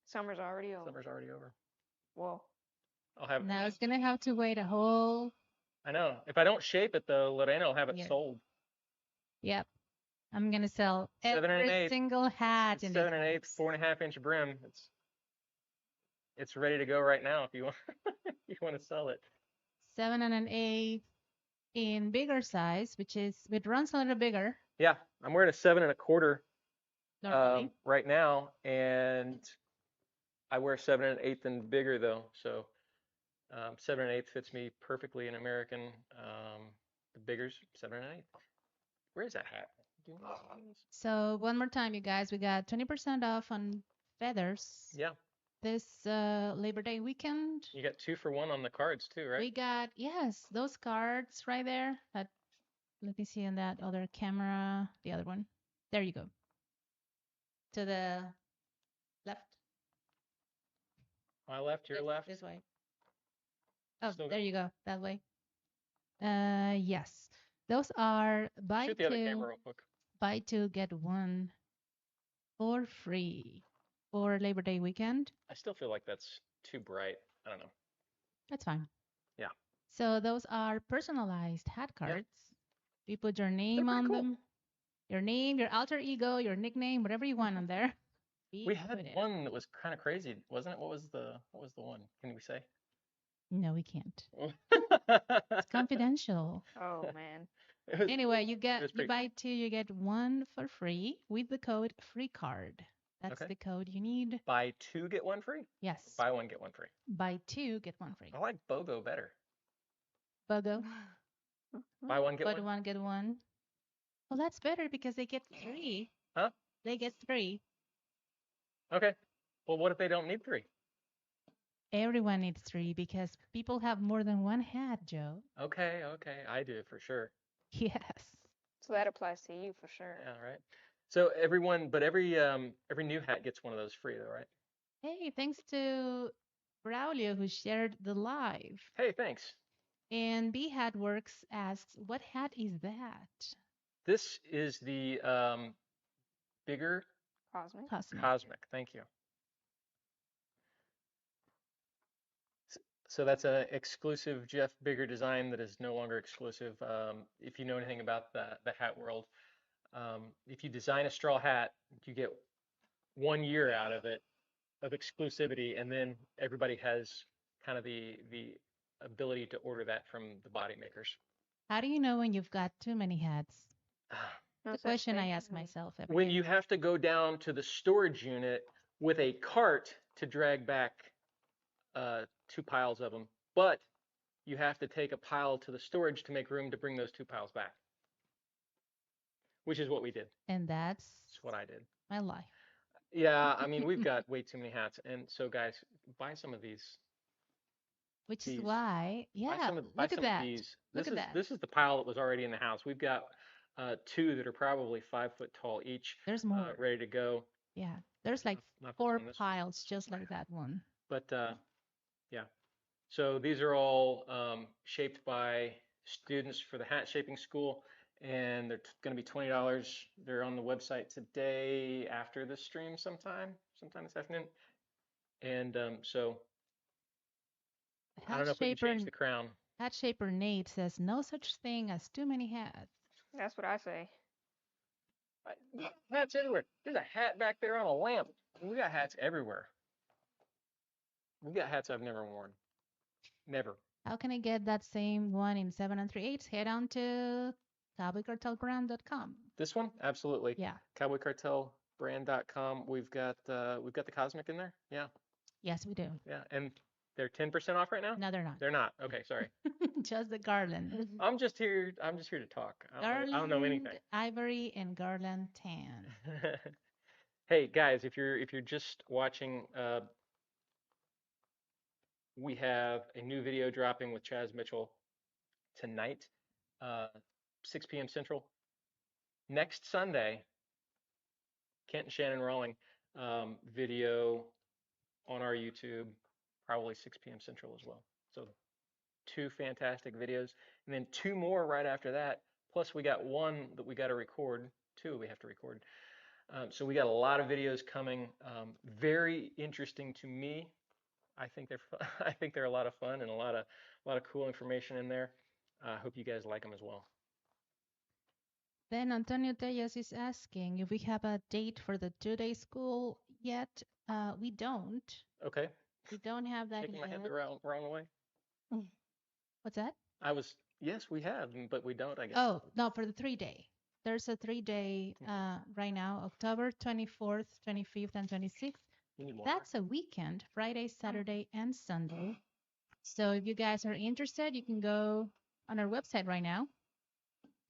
Summer's already over. summer's already over. Whoa. I'll have. Now it's gonna have to wait a whole. I know. If I don't shape it though, Lorena will have it year. sold. Yep. I'm gonna sell 7 every single hat in this 7 1/8, house. 4.5 inch brim. It's ready to go right now if you want. You want to sell it. 7 1/8 in bigger size, which runs a little bigger Yeah, I'm wearing a 7 1/4 normally. right now, and I wear 7 1/8 bigger though. So 7 1/8 fits me perfectly in American. The bigger's 7 1/8. Where is that hat? Do you know what it is? So one more time, you guys, we got 20% off on feathers Yeah, this Labor Day weekend. you got 2 for 1 on the cards too, right? We got, yes, those cards right there. Let me see on that other camera, the other one. There you go. To the left. My left, your left. This way. Oh, Still there you go. That way. Yes. Those are Shoot the other camera real quick. buy two, get one for free for Labor Day weekend. I still feel like that's too bright. I don't know. That's fine. Yeah. So those are personalized hat cards. You put your name on cool. them. Your name, your alter ego, your nickname, whatever you want on there. We had one that was kind of crazy, wasn't it? What was the one? Can we say? No, we can't. It's confidential. Oh man. Anyway, you pretty buy two, you get one for free with the code FREECARD. That's the code you need. Buy two, get one free? Yes. Buy one, get one free. Buy two, get one free. I like BOGO better. BOGO. Buy one, get Buy one. one, get one. Well, that's better because they get three. Huh? They get three. Okay. Well, what if they don't need three? Everyone needs three because people have more than one hat, Joe. Okay. I do for sure. Yes. So that applies to you for sure. Yeah, right. So every new hat gets one of those free though, right? Hey, thanks to Braulio who shared the live. Hey, thanks. And B Hat Works asks, what hat is that? This is the bigger Cosmic. Thank you. So that's an exclusive Jeff Bigger design that is no longer exclusive. If you know anything about the hat world, if you design a straw hat, you get 1 year out of it of exclusivity, and then everybody has kind of the ability to order that from the body makers. How do you know when you've got too many hats? The question I ask myself every When day. you have to go down to the storage unit with a cart to drag back 2 piles of them, but you have to take a pile to the storage to make room to bring those 2 piles back, which is what we did. And that's what I did. My life. Yeah, I mean, we've got way too many hats. And so, guys, buy some of these. Which is why, yeah, look at that. Look at that. This is the pile that was already in the house. We've got 2 that are probably 5 foot tall each. There's more. Ready to go. Yeah, there's like 4 piles just like that one. But yeah, so these are all shaped by students for the hat shaping school, and they're going to be $20. They're on the website today after the stream sometime this afternoon. And so I don't know if we can change the crown. Hat Shaper Nate says no such thing as too many hats. That's what I say. Hats everywhere. There's a hat back there on a lamp. We got hats everywhere. We got hats I've never worn. Never. How can I get that same one in 7 and 3/8? Head on to cowboycartelbrand.com. This one? Absolutely. Yeah. Cowboycartelbrand.com. We've got the Cosmic in there. Yeah. Yes, we do. Yeah. And they're 10% off right now? No, they're not. They're not. Okay, sorry. Just the garland. I'm just here to talk. I don't know anything. Garland ivory and garland tan. Hey guys, if you're just watching, we have a new video dropping with Chaz Mitchell tonight, 6 p.m. Central. Next Sunday, Kent and Shannon Rawling video on our YouTube, probably 6 p.m. Central as well. So 2 fantastic videos, and then 2 more right after that. Plus we got 1 that we got to record. 2 we have to record. So we got a lot of videos coming. Very interesting to me. I think they're I think they're a lot of fun and a lot of cool information in there. I hope you guys like them as well. Then Antonio Tellas is asking if we have a date for the 2-day school yet. We don't. Okay. We don't have that Taking yet. my head the wrong way. What's that? Yes, we have, but we don't, I guess. Oh, no, for the 3-day. There's a 3-day right now, October 24th, 25th, and 26th. That's a weekend, Friday, Saturday, and Sunday. So if you guys are interested, you can go on our website right now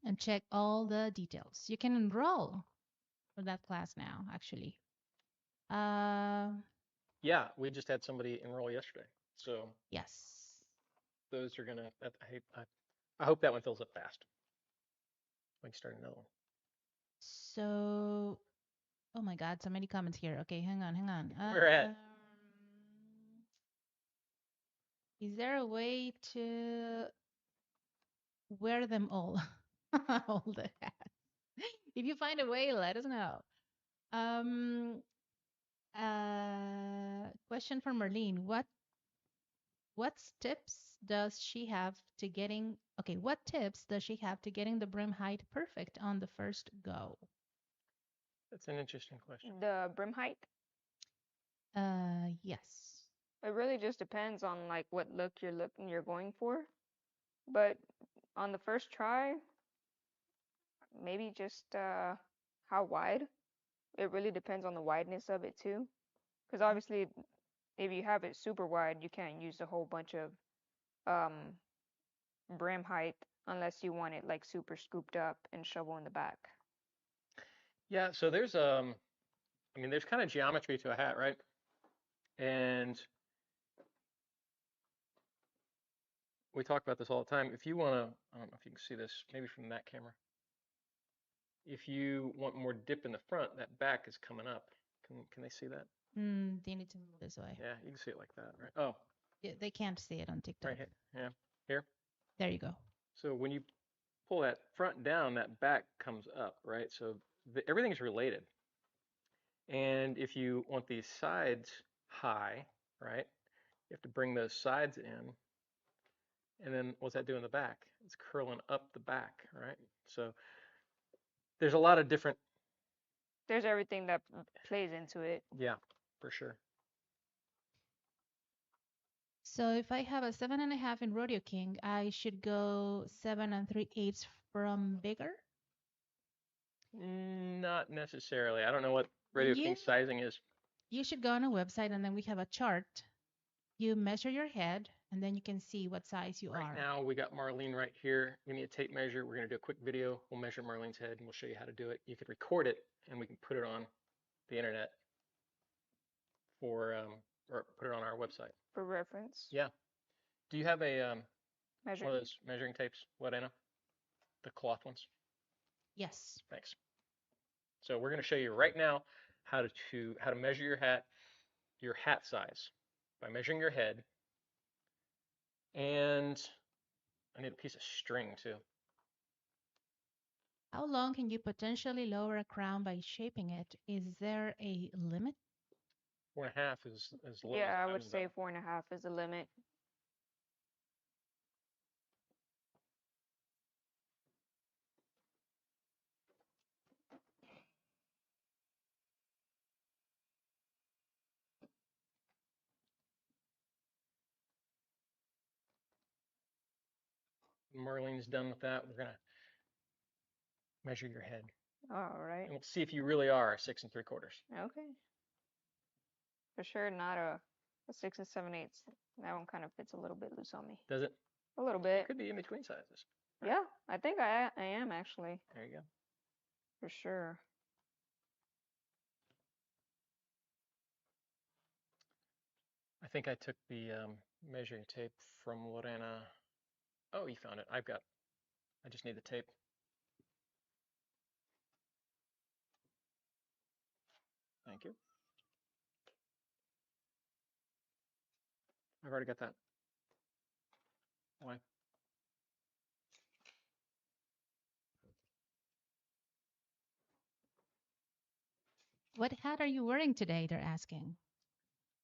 and check all the details. You can enroll for that class now, actually. Yeah, we just had somebody enroll yesterday. So yes, those are gonna. I hope that one fills up fast. We can start another one. So, oh my God, so many comments here. Okay, hang on. Where at? Is there a way to wear them all? All the hats. If you find a way, let us know. Question from Marlene. What tips does she have to getting what tips does she have to getting the brim height perfect on the first go? That's an interesting question. The brim height? Yes. It really just depends on like what look you're going for. But on the first try, maybe just how wide. It really depends on the wideness of it too. Because obviously, if you have it super wide, you can't use a whole bunch of um, brim height unless you want it like super scooped up and shovel in the back. Yeah, so there's there's kind of geometry to a hat, right? And we talk about this all the time. If you want to, I don't know if you can see this, maybe from that camera. If you want more dip in the front, that back is coming up. Can they see that? They need to move this way. Yeah, you can see it like that, right? Oh. Yeah, they can't see it on TikTok. Right here. Yeah. Here. There you go. So when you pull that front down, that back comes up, right? So everything's related. And if you want these sides high, right, you have to bring those sides in. And then what's that do in the back? It's curling up the back, right? So there's a lot of different. There's everything that plays into it. Yeah, for sure. So if I have a 7.5 in Rodeo King, I should go 7 3/8 from bigger? Not necessarily. I don't know what Rodeo King sizing is. You should go on a website and then we have a chart. You measure your head and then you can see what size you are. Right now we got Marlene right here. Give me a tape measure. We're going to do a quick video. We'll measure Marlene's head and we'll show you how to do it. You could record it and we can put it on the internet or put it on our website. For reference. Yeah. Do you have a one of Measuring. those measuring tapes, Anna? The cloth ones? Yes. Thanks. So we're going to show you right now how to measure your hat size by measuring your head. And I need a piece of string too. How long can you potentially lower a crown by shaping it? Is there a limit? 4.5 is low. Yeah, I would say 4.5 is the limit. Marlene's done with that, we're going to measure your head. All right. And we'll see if you really are 6 3/4. Okay. For sure, not a 6 7/8. That one kind of fits a little bit loose on me. Does it? A little bit. Could be in between sizes. Yeah, I think I am actually. There you go. For sure. I think I took the measuring tape from Lorena. Oh, you found it. I just need the tape. Thank you. I've already got that. Why? What hat are you wearing today? They're asking.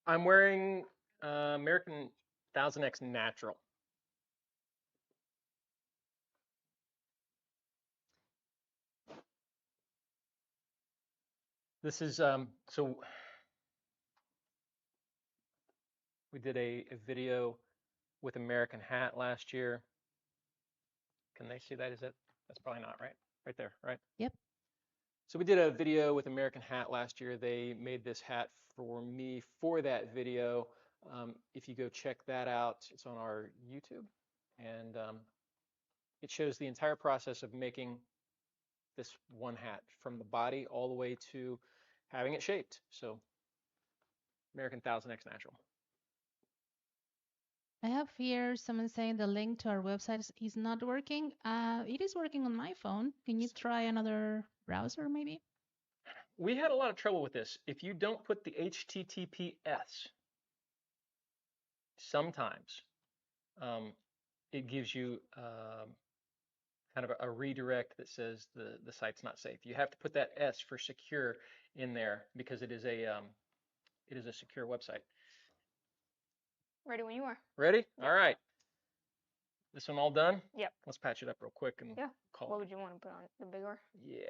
I'm wearing American 1000X Natural. This is so we did a video with American Hat last year. Can they see that? That's probably not right. Right there, right? Yep. So we did a video with American Hat last year. They made this hat for me for that video. If you go check that out, it's on our YouTube, and it shows the entire process of making this one hat from the body all the way to having it shaped. So American 1000X Natural. I have here someone saying the link to our website is not working. It is working on my phone. Can you try another browser maybe? We had a lot of trouble with this. If you don't put the HTTPS, sometimes it gives you kind of a redirect that says the site's not safe. You have to put that S for secure in there because it is a secure website. Ready when you are. Ready? Yep. All right. This one all done? Yep. Let's patch it up real quick and call What it. would you want to put on the Bigora? Yeah.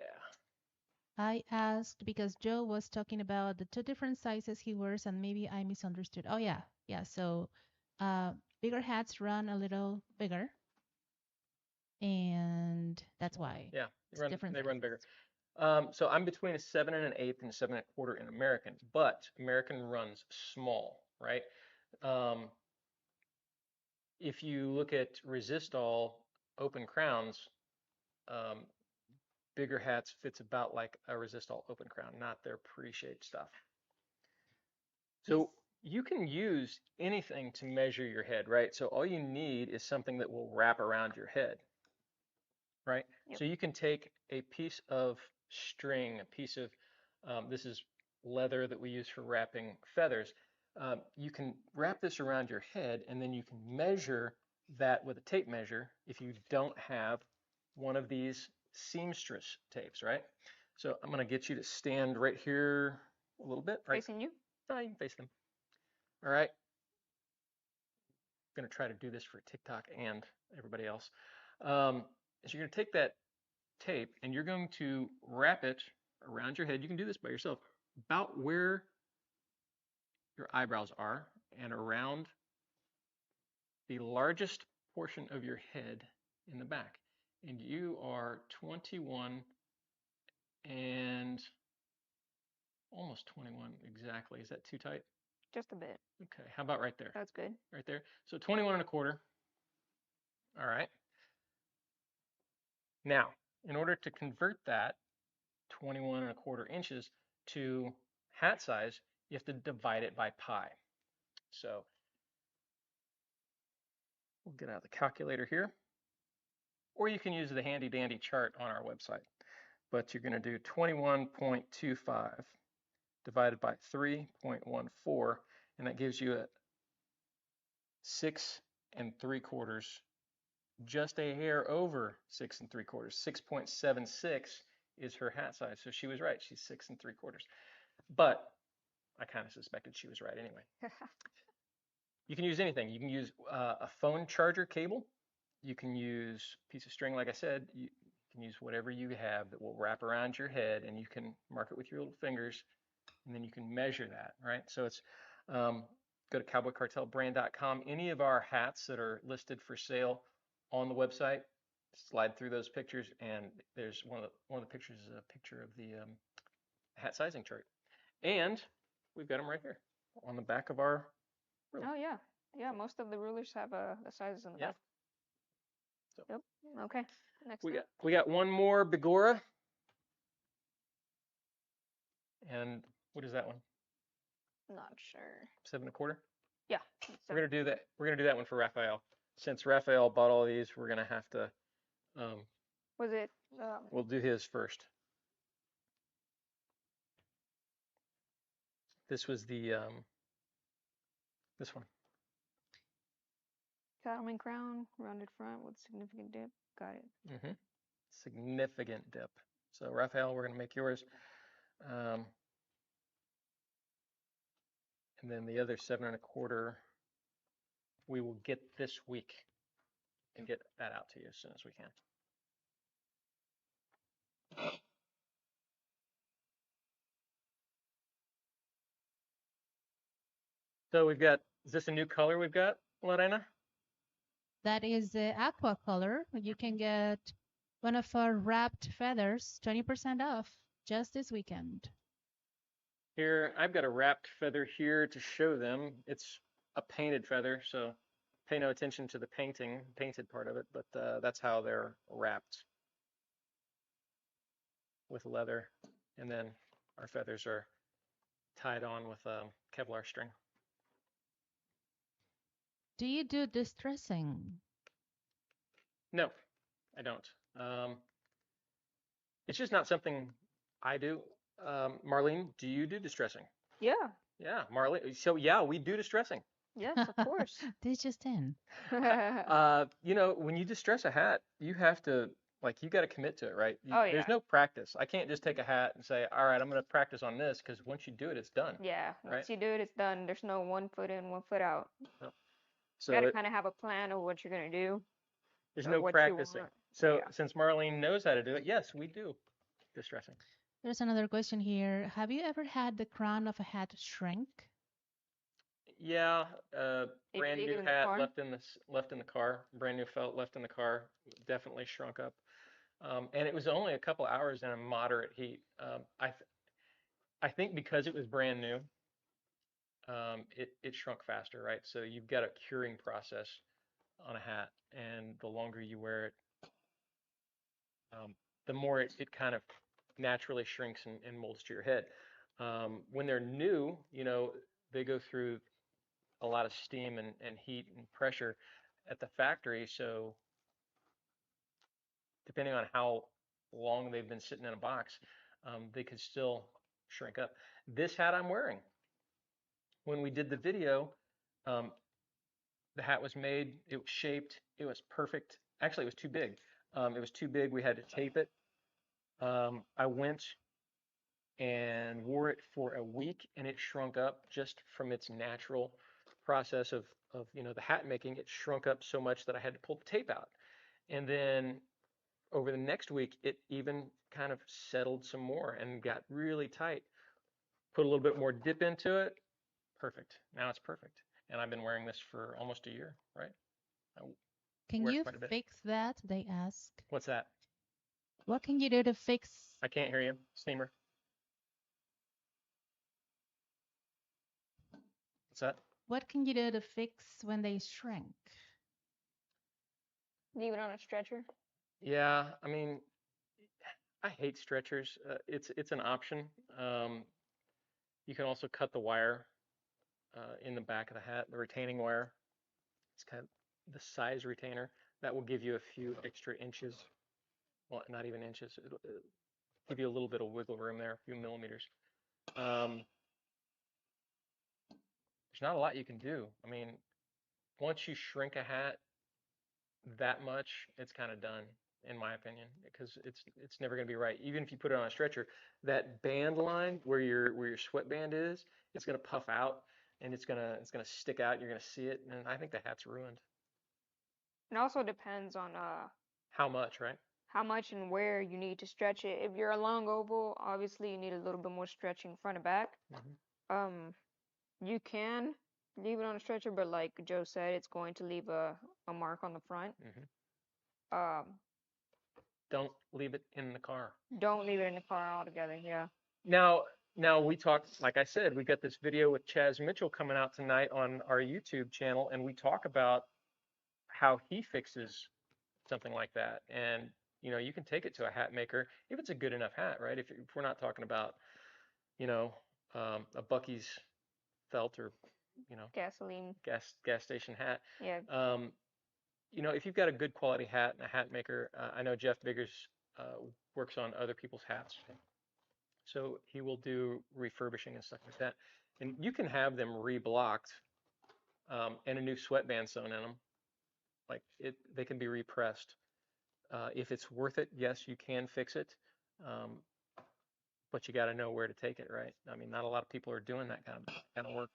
I asked because Joe was talking about the 2 different sizes he wears and maybe I misunderstood. Oh yeah. Yeah. So bigger hats run a little bigger. And that's why. Yeah, they run bigger. Sizes. So I'm between a 7 1/8 and a 7 1/4 in American, but American runs small, right? If you look at Resistol open crowns, bigger hats fits about like a Resistol open crown, not their pre-shaped stuff. So you can use anything to measure your head, right? So all you need is something that will wrap around your head, right? Yep. So you can take a piece of string, a piece of, this is leather that we use for wrapping feathers. You can wrap this around your head and then you can measure that with a tape measure if you don't have one of these seamstress tapes, right? So I'm going to get you to stand right here a little bit. Right? Facing you? No, you can face them. All right. I'm going to try to do this for TikTok and everybody else. So you're going to take that tape and you're going to wrap it around your head. You can do this by yourself, about where your eyebrows are and around the largest portion of your head in the back. And you are 21 and almost 21 exactly. Is that too tight? Just a bit. Okay, how about right there? That's good. Right there. So 21 1/4. All right. Now, in order to convert that 21 1/4 inches to hat size, you have to divide it by pi. So we'll get out the calculator here, or you can use the handy dandy chart on our website. But you're going to do 21.25 divided by 3.14, and that gives you a 6 3/4, just a hair over 6 3/4. 6.76 is her hat size, so she was right. She's 6 3/4. But I kind of suspected she was right anyway. You can use anything. You can use a phone charger cable. You can use a piece of string, like I said. You can use whatever you have that will wrap around your head, and you can mark it with your little fingers, and then you can measure that, right? So it's go to cowboycartelbrand.com. Any of our hats that are listed for sale on the website. Slide through those pictures, and there's one of the pictures is a picture of the hat sizing chart, and we've got them right here on the back of our ruler. Oh yeah, yeah. Most of the rulers have the sizes in the Yeah. back. So Yep. Okay. Next we up. got one more Bigora, and what is that one? Not sure. 7 1/4. Yeah. We're gonna do that. We're gonna do that one for Raphael. Since Raphael bought all these, we're gonna have to. Was it? We'll do his first. This was the this one. Cattleman crown, rounded front with significant dip. Got it. Mm-hmm. Significant dip. So Raphael, we're gonna make yours. And then the other 7 1/4, we will get this week and get that out to you as soon as we can. So we've got, is this a new color we've got, Lorena? That is the aqua color. You can get one of our wrapped feathers 20% off just this weekend. Here, I've got a wrapped feather here to show them. It's a painted feather, so pay no attention to the painted part of it, but that's how they're wrapped with leather. And then our feathers are tied on with Kevlar string. Do you do distressing? No, I don't. It's just not something I do. Marlene, do you do distressing? Yeah. Yeah, Marlene. So yeah, we do distressing. Yes, of course. This just in. You know, when you distress a hat, you have to you got to commit to it, right? Oh, There's yeah. no practice. I can't just take a hat and say, all right, I'm going to practice on this, because once you do it, it's done. Yeah. Right? Once you do it, it's done. There's no 1 foot in, 1 foot out. So You gotta kind of have a plan of what you're gonna do. there's or no what you practicing. want. So Yeah. since Marlene knows how to do it, yes, we do distressing. There's another question here. Have you ever had the crown of a hat shrink? Yeah, You brand leave it new in the hat car? left in the car. Brand new felt left in the car. Definitely shrunk up. And it was only a couple hours in a moderate heat. I think because it was brand new, it shrunk faster, right? So you've got a curing process on a hat, and the longer you wear it, the more it kind of naturally shrinks and molds to your head. When they're new, you know, they go through a lot of steam and heat and pressure at the factory. So depending on how long they've been sitting in a box, they could still shrink up. This hat I'm wearing, when we did the video, um, the hat was made, it was shaped, it was perfect. Actually, it was too big. It was too big. We had to tape it. I went and wore it for a week, and it shrunk up just from its natural process of you know, the hat making. It shrunk up so much that I had to pull the tape out. And then over the next week, it even kind of settled some more and got really tight. Put a little bit more dip into it. Perfect. Now it's perfect. And I've been wearing this for almost a year, right? I Can wear it you quite a bit. fix that? They ask. What's that? What can you do to fix? I can't hear you. Steamer. What's that? What can you do to fix when they shrink? Leave it on a stretcher. Yeah, I mean, I hate stretchers. It's an option. You can also cut the wire in the back of the hat, the retaining wire. It's kind of the size retainer. That will give you a few extra inches. Well, not even inches. It'll give you a little bit of wiggle room there, a few millimeters. There's not a lot you can do. I mean, once you shrink a hat that much, it's kind of done, in my opinion, because it's never going to be right. Even if you put it on a stretcher, that band line where your sweatband is, it's going to puff out and it's gonna stick out. You're going to see it, and I think the hat's ruined. It also depends on How much, right? how much and where you need to stretch it. If you're a long oval, obviously you need a little bit more stretching front and back. Mm-hmm. You can leave it on a stretcher, but like Joe said, it's going to leave a mark on the front. Mm-hmm. Um, Don't leave it in the car. don't leave it in the car altogether. Yeah. Now, now we talked, like I said, we got this video with Chaz Mitchell coming out tonight on our YouTube channel, and we talk about how he fixes something like that. And you can take it to a hat maker if it's a good enough hat, right? If we're not talking about, you know, a Bucky's felt or, Gasoline. gas station hat. Yeah. Um, if you've got a good quality hat and a hat maker, I know Jeff Biggers works on other people's hats. So he will do refurbishing and stuff like that. And you can have them reblocked and a new sweatband sewn in them. They can be repressed. If it's worth it, yes, you can fix it. Um, but you got to know where to take it, right? I mean, not a lot of people are doing that kind of work.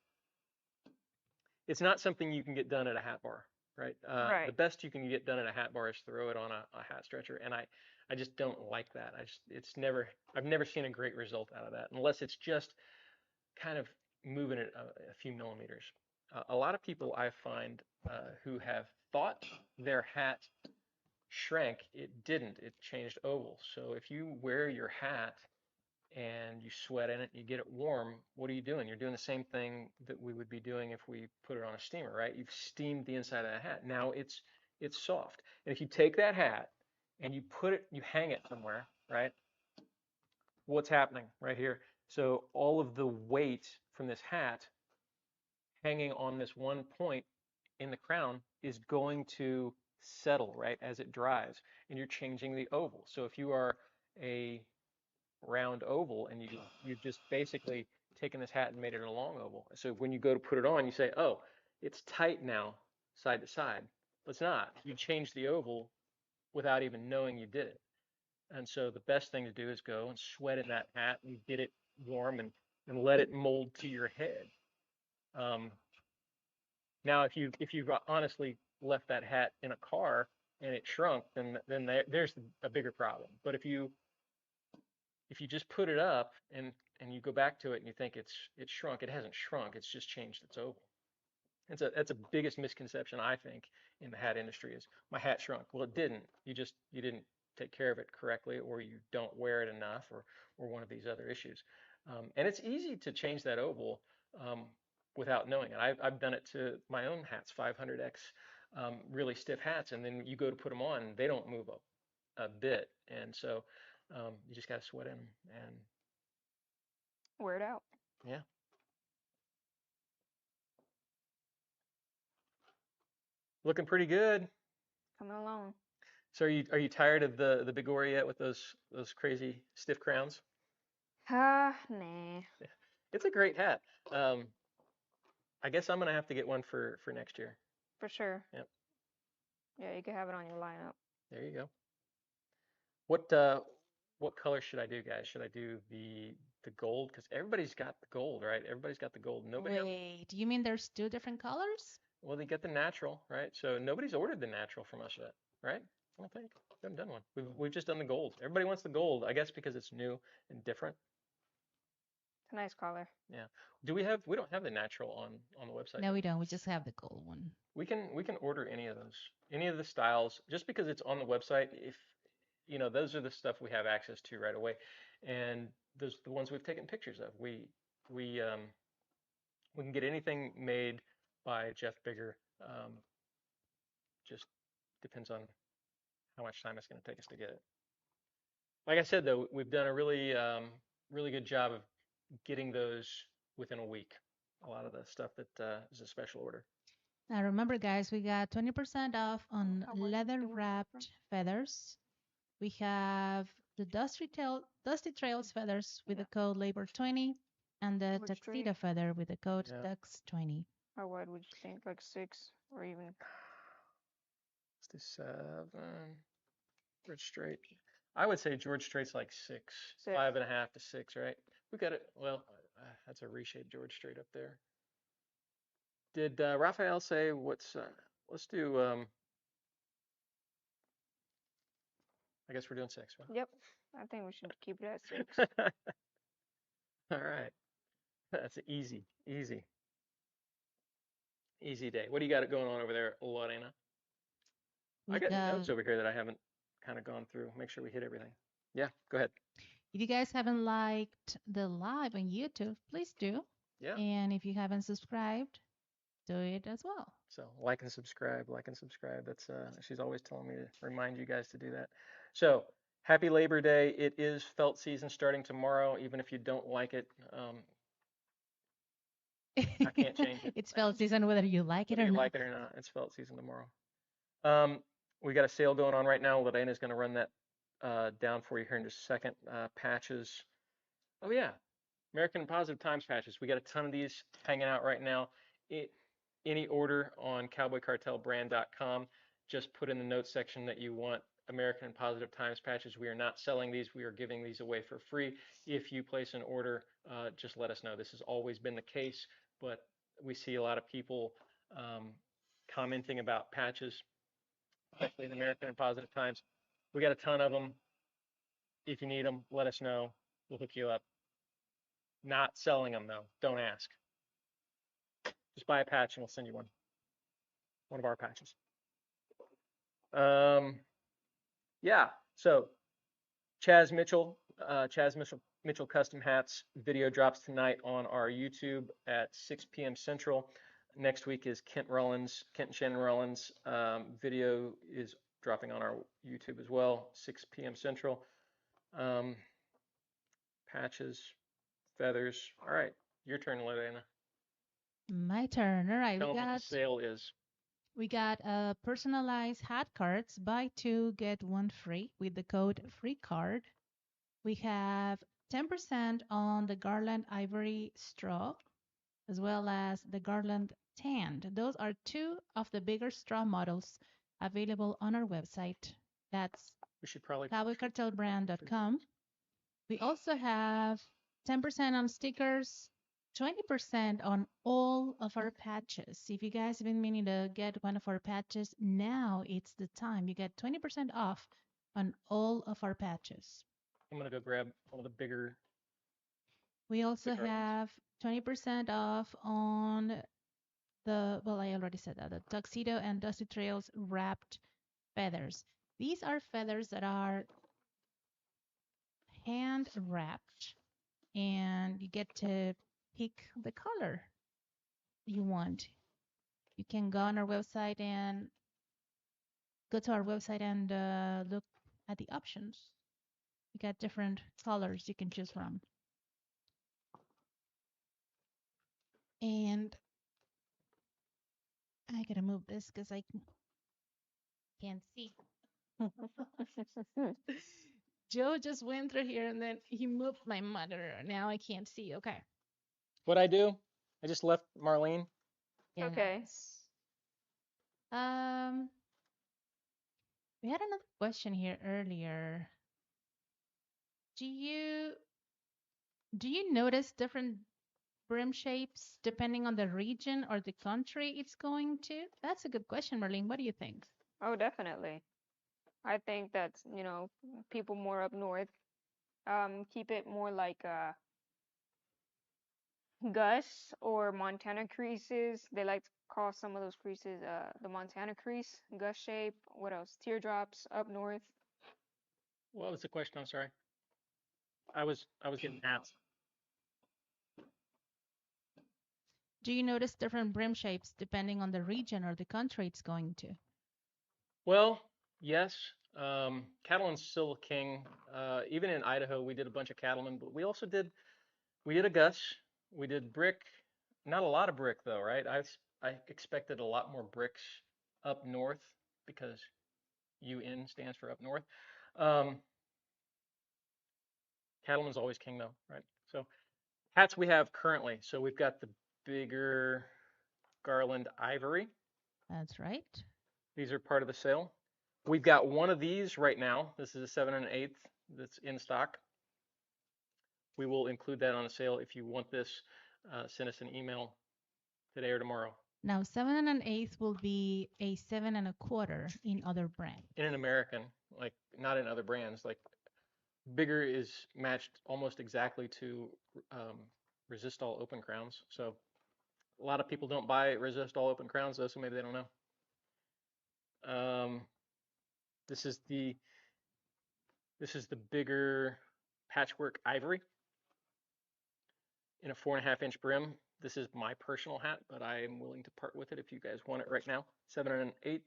It's not something you can get done at a hat bar, right? The Right. best you can get done at a hat bar is throw it on a hat stretcher, and I just don't like that. I've never seen a great result out of that unless it's just kind of moving it a few millimeters. A lot of people I find who have thought their hat shrank, it didn't. It changed oval. So if you wear your hat and you sweat in it, you get it warm, what are you doing? You're doing the same thing that we would be doing if we put it on a steamer, right? You've steamed the inside of the hat. Now it's soft. And if you take that hat and you hang it somewhere, right? What's happening right here? So all of the weight from this hat hanging on this one point in the crown is going to settle, right, as it dries, and you're changing the oval. So if you are a round oval and you've just basically taken this hat and made it a long oval. So when you go to put it on, you say, oh, it's tight now side to side. But it's not. You change the oval without even knowing you did it. And so the best thing to do is go and sweat in that hat and get it warm and let it mold to your head. Um, Now, if you've honestly left that hat in a car and it shrunk, then there's a bigger problem. But if you just put it up and you go back to it and you think it's shrunk, it hasn't shrunk. It's just changed its oval. That's a biggest misconception I think in the hat industry is my hat shrunk. Well, it didn't. You didn't take care of it correctly, or you don't wear it enough, or one of these other issues. And it's easy to change that oval um, without knowing it. I've done it to my own hats, 500X, really stiff hats, and then you go to put them on, and they don't move a bit, and so you just got to sweat in them. And Wear it out. yeah, looking pretty good. Coming along. So are you tired of the Bigora yet with those crazy stiff crowns? Nah. It's a great hat. Um, I guess I'm gonna have to get one for next year. For sure. Yep, Yeah, you can have it on your lineup. there you go. What color should I do, guys? Should I do the gold? Because everybody's got the gold, right? Everybody's got the gold. Nobody else. Wait, do you mean there's two different colors? Well, they get the natural, right? So nobody's ordered the natural from us yet, right? I don't think. We haven't done one. We've just done the gold. Everybody wants the gold, I guess because it's new and different. It's a nice color. Yeah. We don't have the natural on the website. No, we don't. We just have the gold one. We can order any of those, any of the styles, just because it's on the website. If those are the stuff we have access to right away, and those are the ones we've taken pictures of. We we can get anything made by Jeff Bigger. Just depends on how much time it's going to take us to get it. Like I said, though, we've done a really good job of getting those within a week. A lot of the stuff that is a special order. Now remember, guys, we got 20% off on How are you leather doing, wrapped feathers. We have the Dusty Trails feathers with the code Labor20 and the George Tuxedo Strait. feather with the code Yeah. Tux20. How wide would you think? Like 6 or even? Let's do 7. George Strait. I would say George Strait's like 6, 6. 5.5 to 6, right? We got it. Well, that's a reshaped George Strait up there. Did Raphael say what's? Let's do. I guess we're doing 6, right? Yep. I think we should keep it at 6. All right. That's an easy day. What do you got going on over there, Lorena? I We got got, notes over here that I haven't kind of gone through. Make sure we hit everything. Yeah, go ahead. if you guys haven't liked the live on YouTube, please do. Yeah. And if you haven't subscribed, do it as well. So like and subscribe, like and subscribe. That's she's always telling me to remind you guys to do that. So happy Labor Day. It is felt season starting tomorrow. Even if you don't like it, I can't change it. It's felt season whether you like it Whether or you not. like it or not, it's felt season tomorrow. We got a sale going on right now. Ledaina's going to run that down for you here in just a second. Patches. Oh yeah, American Positive Times patches. We got a ton of these hanging out right now. Any order on cowboycartelbrand.com, just put in the notes section that you want American Positive Times patches. We are not selling these. We are giving these away for free. If you place an order, just let us know. This has always been the case, but we see a lot of people commenting about patches, especially in American and Positive Times. We got a ton of them. If you need them, let us know. We'll hook you up. Not selling them though. Don't ask. Just buy a patch and we'll send you one of our patches. Yeah. So Chaz Mitchell Custom Hats video drops tonight on our YouTube at 6 p.m. Central. Next week is Kent and Shannon Rollins video is dropping on our YouTube as well, 6 p.m. Central. Patches, feathers. All right, your turn, Lorena. My turn. All right, Tell them what the sale is. we got personalized hat cards. Buy two, get one free with the code FREECARD. We have 10% on the Garland Ivory Straw, as well as the Garland Tanned. Those are two of the bigger straw models available on our website. That's We should probably cowboycartelbrand.com. We also have 10% on stickers, 20% on all of our patches. If you guys have been meaning to get one of our patches, now it's the time. You get 20% off on all of our patches. I'm gonna go grab one of the bigger. We also have 20% off on the, well, I already said that, the Tuxedo and Dusty Trails wrapped feathers. These are feathers that are hand wrapped, and you get to pick the color you want. You can go on our website and go to our website and look at the options. We got different colors you can choose from. And I gotta move this because I can't see. Joe just went through here and then he moved my monitor. Now I can't see. Okay. What'd I do? I just left Marlene. Okay. We had another question here earlier. Do you notice different brim shapes depending on the region or the country it's going to? That's a good question, Marlene. What do you think? Oh, definitely. I think that's, people more up north keep it more like Gus or Montana creases. They like to call some of those creases the Montana crease, Gus shape. What else? Teardrops up north. What was the question? I'm sorry. I was getting asked. Do you notice different brim shapes depending on the region or the country it's going to? Well, yes. Cattleman's still king. Even in Idaho, we did a bunch of cattlemen, but we also did a Gus. We did brick. Not a lot of brick though, right? I expected a lot more bricks up north because UN stands for up north. Cattleman's always king though, right? So hats we have currently. So we've got the bigger Garland Ivory. That's right. These are part of the sale. We've got one of these right now. This is a 7 1/8 that's in stock. We will include that on the sale. If you want this, send us an email today or tomorrow. Now, 7 1/8 will be a 7 1/4 in other brands. In an American, like not in other brands. Like bigger is matched almost exactly to Resistol open crowns. So a lot of people don't buy Resistol open crowns though, so maybe they don't know. This is the bigger patchwork ivory in a 4.5 inch brim. This is my personal hat, but I am willing to part with it if you guys want it right now. 7 1/8.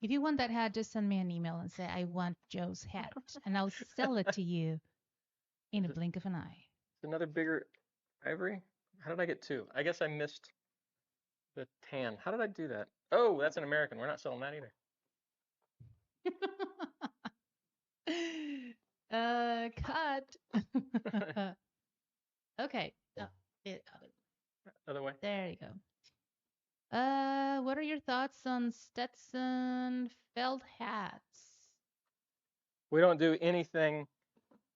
If you want that hat, just send me an email and say, I want Joe's hat, and I'll sell it to you in a blink of an eye. Another bigger ivory. How did I get two? I guess I missed the tan. How did I do that? Oh, that's an American. We're not selling that either. Cut. Okay. Oh, Other way. there you go. What are your thoughts on Stetson felt hats? We don't do anything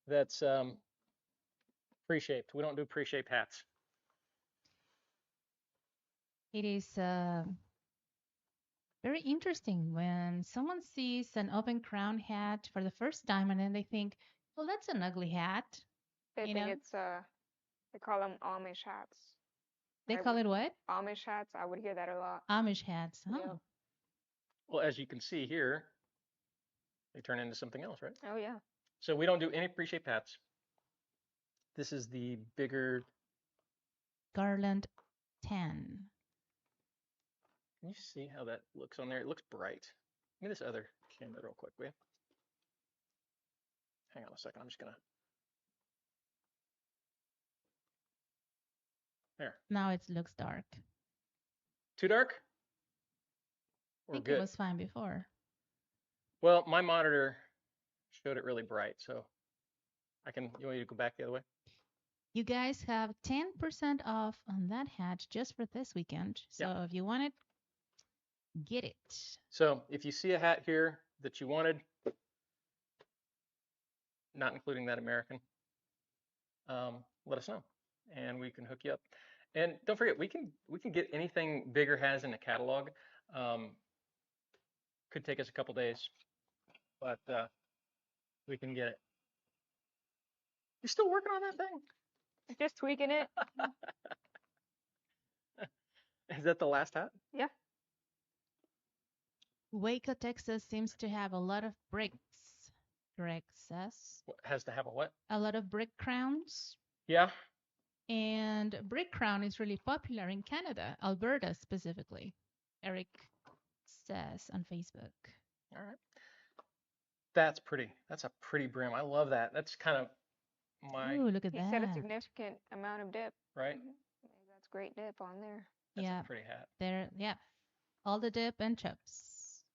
that's pre-shaped. We don't do pre-shaped hats. It is very interesting when someone sees an open crown hat for the first time and then they think, well, that's an ugly hat. They You think know? it's they call them Amish hats. They I call would it what? Amish hats. I would hear that a lot. Amish hats. Yeah. Oh, Well, as you can see here, they turn into something else, right? Oh yeah. So we don't do any pre-shaped hats. This is the bigger. garland tan. Can you see how that looks on there? It looks bright. Give me this other camera real quick, will you? Hang on a second. I'm just gonna. There. Now it looks dark. Too dark? I Or think good? it was fine before. Well, my monitor showed it really bright, so I can. You want me to go back the other way? You guys have 10% off on that hat just for this weekend. So Yeah. if you want it, get it. So if you see a hat here that you wanted, not including that American, let us know, and we can hook you up. And don't forget, we can get anything Bigger has in the catalog. Could take us a couple days, but we can get it. You're still working on that thing? Just tweaking it. Is that the last hat? Yeah. Waco, Texas seems to have a lot of bricks. Greg says. Has to have a what? A lot of brick crowns. Yeah. And brick crown is really popular in Canada, Alberta specifically. Eric says on Facebook. All right. That's pretty. That's a pretty brim. I love that. That's kind of my. Ooh, look at He that. said a significant amount of dip. Right. That's great dip on there. That's yeah. a pretty hat. There, yeah. All the dip and chips.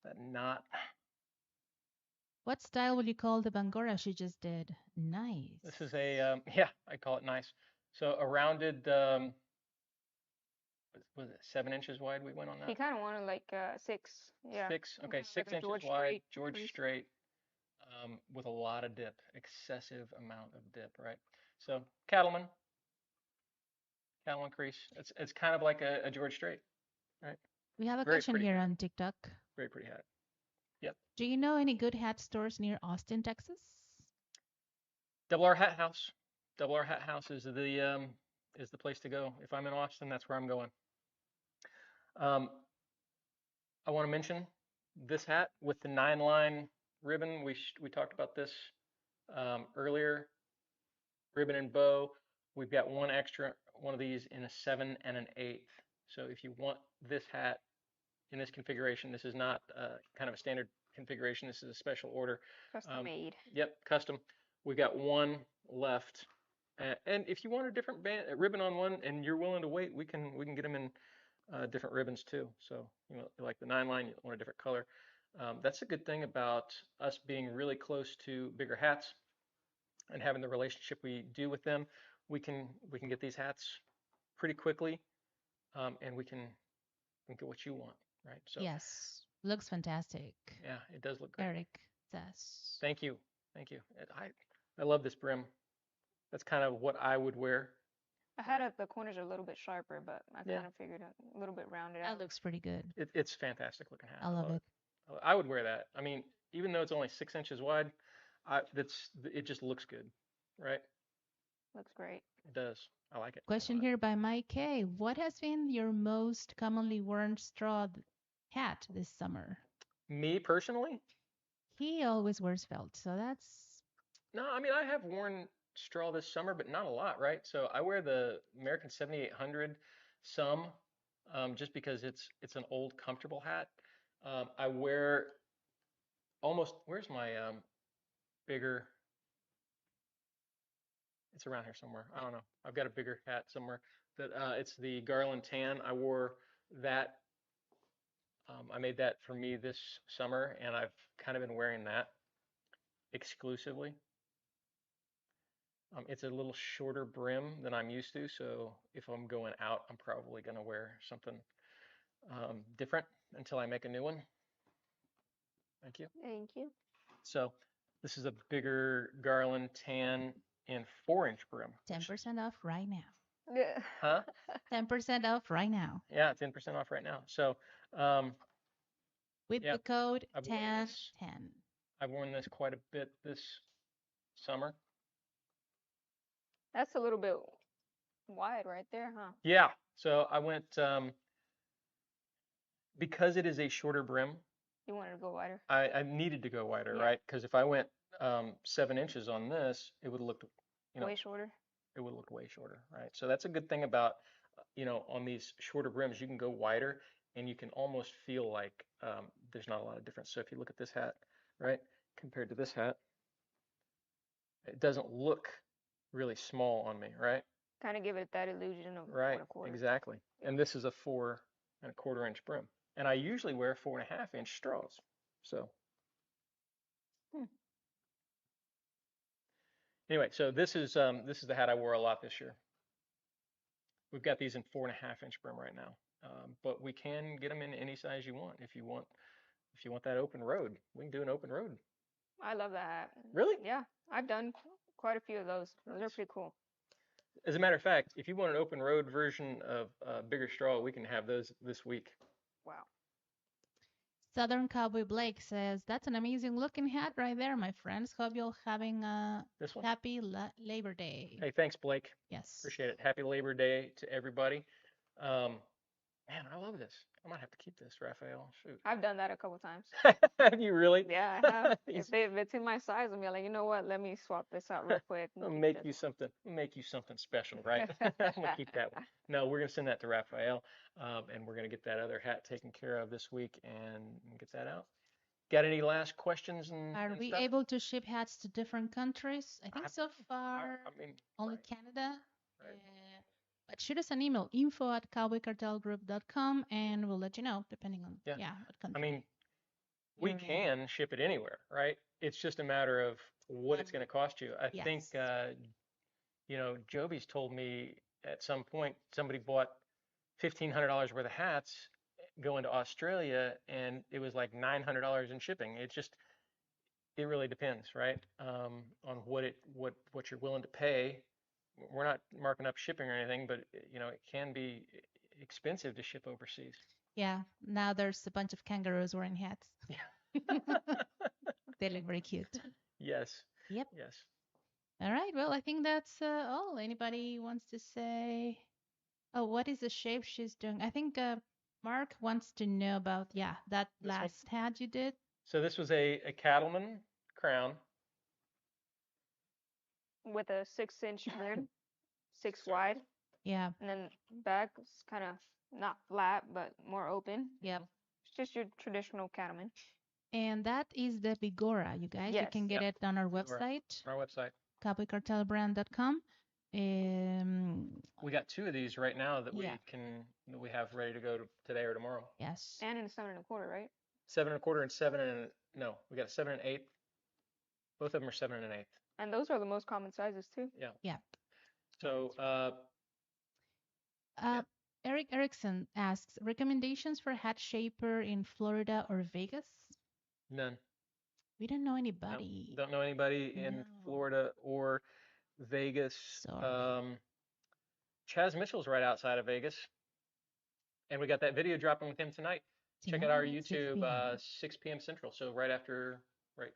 That knot. What style would you call the Bigora she just did? Nice. This is a yeah, I call it nice. So a rounded was it 7 inches wide? We went on that. He kind of wanted like 6. Yeah. 6. Okay, Like 6 a inches George wide, Strait George crease. Strait, with a lot of dip, excessive amount of dip, right? So cattleman crease. It's kind of like a George Strait, right? We have a Very question pretty here hat. on TikTok. Very pretty hat. Yep. Do you know any good hat stores near Austin, Texas? Double R Hat House. Double R Hat House is the place to go. If I'm in Austin, that's where I'm going. I want to mention this hat with the 9-line ribbon. We talked about this earlier. Ribbon and bow. We've got one extra one of these in a 7 1/8. So if you want this hat in this configuration, this is not kind of a standard configuration. This is a special order. Custom made. Yep, custom. We got one left. And if you want a different ribbon on one and you're willing to wait, we can get them in different ribbons too. So you like the 9-line, you want a different color. That's a good thing about us being really close to Bigger Hats and having the relationship we do with them. We can get these hats pretty quickly, and we can get what you want, right? So yes, looks fantastic. Yeah, it does look great. Eric says. Thank you. I love this brim. That's kind of what I would wear. I had the corners are a little bit sharper, but I Yeah. kind of figured a little bit rounded out. That looks pretty good. It's fantastic looking hat. I love it. I would wear that. I mean, even though it's only 6 inches wide, it just looks good, right? Looks great. It does. I like it. Question here by Mike K. What has been your most commonly worn straw hat this summer? Me personally, He always wears felt, so that's no, I mean I have worn straw this summer, but not a lot, right? So I wear the American 7800 some, just because it's an old comfortable hat. I wear almost. Where's my bigger? It's around here somewhere. I don't know. I've got a bigger hat somewhere. That it's the Garland tan. I wore that. I made that for me this summer, and I've kind of been wearing that exclusively. It's a little shorter brim than I'm used to, so if I'm going out, I'm probably going to wear something different until I make a new one. Thank you. Thank you. So this is a bigger Garland tan in 4-inch brim. 10% off right now. Yeah. Huh? 10% off right now. Yeah, 10% off right now. So um, With yeah, the code I've worn this. 1010. I've worn this quite a bit this summer. That's a little bit wide right there, huh? Yeah. So I went because it is a shorter brim. You wanted to go wider? I needed to go wider, Yeah. right? Because if I went 7 inches on this, it would have looked, Way shorter. it would look way shorter, right? So that's a good thing about, on these shorter brims, you can go wider and you can almost feel like there's not a lot of difference. So if you look at this hat, right, compared to this hat, it doesn't look really small on me, right? Kind of give it that illusion of Right, 4 1/4. exactly. And this is a 4 1/4 inch brim. And I usually wear 4.5 inch straws. So Hmm. anyway, so this is the hat I wore a lot this year. We've got these in 4.5 inch brim right now, but we can get them in any size you want. If you want that open road, we can do an open road. I love that hat. Really? Yeah, I've done quite a few of those. Those are pretty cool. As a matter of fact, if you want an open road version of bigger straw, we can have those this week. Wow. Southern Cowboy Blake says, that's an amazing looking hat right there, my friends. Hope you're having a This one? happy Labor Day. Hey, thanks, Blake. Yes. Appreciate it. Happy Labor Day to everybody. Man, I love this. I might have to keep this, Raphael. Shoot. I've done that a couple times. Have you really? Yeah, I have. If it's in my size, I'm like, you know what? Let me swap this out real quick. I'll make you something. Make you something special, right? I'm gonna keep that one. No, we're gonna send that to Raphael, and we're gonna get that other hat taken care of this week and get that out. Got any last questions and Are we stuff? able to ship hats to different countries? I think so far I mean, only right. Canada. Right. But shoot us an email, info@cowboycartelgroup.com, and we'll let you know, depending on what country. I mean, we can ship it anywhere, right? It's just a matter of what it's going to cost you. I think, Joby's told me at some point somebody bought $1,500 worth of hats going to Australia, and it was like $900 in shipping. It really depends, right? On what you're willing to pay. We're not marking up shipping or anything, but it can be expensive to ship overseas. Yeah, now there's a bunch of kangaroos wearing hats. Yeah. They look very cute. Yes. Yep. Yes. All right. Well, I think that's all. Anybody wants to say? Oh, what is the shape she's doing? I think Mark wants to know about that last hat you did. So this was a cattleman crown with a 6-inch rim, 6 wide. Yeah. And then back is kind of not flat, but more open. Yep. It's just your traditional cattleman. And that is the Bigora, you guys. Yes. You can get it on our website. Our website. cowboycartelbrand.com. We got 2 of these right now that we have ready to go today or tomorrow. Yes. And in 7 1/4, right? 7 1/4 and 7 and no, we got a 7 1/8. Both of them are 7 1/8. And those are the most common sizes too. Yeah. Yeah. So Eric Erickson asks, recommendations for hat shaper in Florida or Vegas? None. We don't know anybody. No, don't know anybody in Florida or Vegas. Sorry. Chaz Mitchell's right outside of Vegas. And we got that video dropping with him tonight. Check out our YouTube, 6 p.m. Central. So right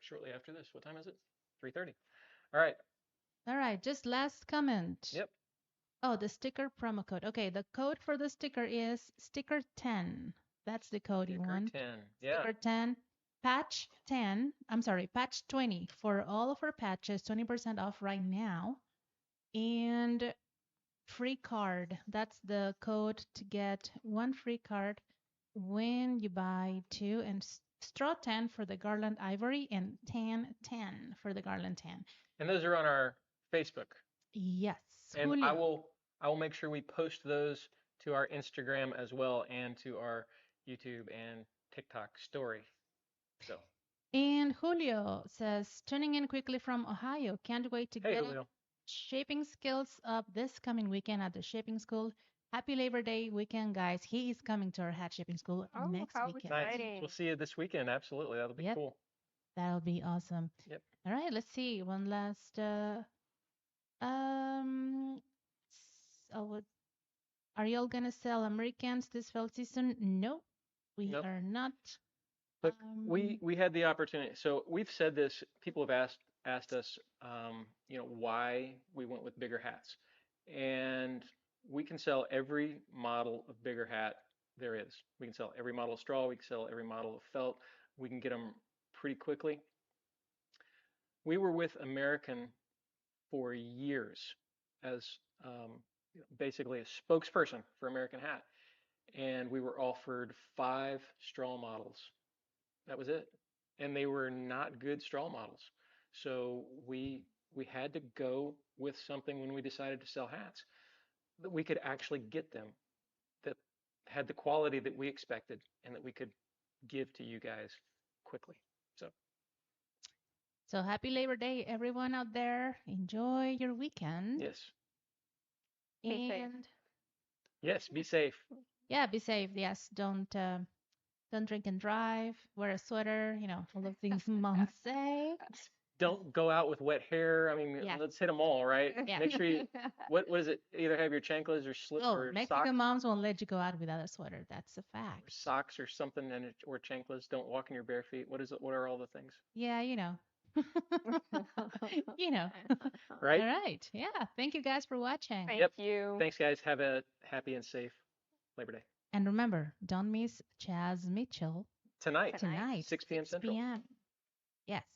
shortly after this. What time is it? 3:30. All right. All right. Just last comment. Yep. Oh, the sticker promo code. Okay, the code for the sticker is sticker 10. That's the code you want. Sticker 10. Yeah. Sticker 10. patch 10, I'm sorry, patch 20 for all of our patches, 20% off right now. And free card. That's the code to get one free card when you buy two, and straw 10 for the garland ivory and tan for the garland tan. And those are on our Facebook. Yes, And Julio. I will make sure we post those to our Instagram as well and to our YouTube and TikTok story. So, And Julio says, tuning in quickly from Ohio. Can't wait to hey get Julio. shaping skills up this coming weekend at the shaping school. Happy Labor Day weekend, guys. He is coming to our hat shaping school Oh, next how weekend. Nice. exciting. We'll see you this weekend. Absolutely. That'll be Yep, cool. that'll be awesome. Yep. All right, let's see. One last um so are y'all gonna sell Americans this fall season? No, we Nope. are not. Look, we had the opportunity. So we've said this. People have asked us, why we went with bigger hats, and we can sell every model of bigger hat there is. We can sell every model of straw. We can sell every model of felt. We can get them pretty quickly. We were with American for years as basically a spokesperson for American Hat, and we were offered 5 straw models. That was it. And they were not good straw models. So we had to go with something when we decided to sell hats that we could actually get them that had the quality that we expected and that we could give to you guys quickly. So So happy Labor Day, everyone out there. Enjoy your weekend. yes. Be safe. And Yes, be safe. yeah, be safe. Yes, don't drink and drive. Wear a sweater. All the things moms say. Don't go out with wet hair. I mean, Yeah, let's hit them all, right? yeah. Make sure you what is it? Either have your chanclas or slip Oh, or socks Mexican moms won't let you go out without a sweater. That's a or fact. socks or something or chanclas. Don't walk in your bare feet. What is it? What are all the things? Yeah, you know. Right? All right. Yeah. Thank you guys for watching. Thank Yep. you. Thanks, guys. Have a happy and safe Labor Day. And remember, don't miss Chaz Mitchell Tonight, Tonight. tonight, 6 p.m. 6 Central. p.m. Yes.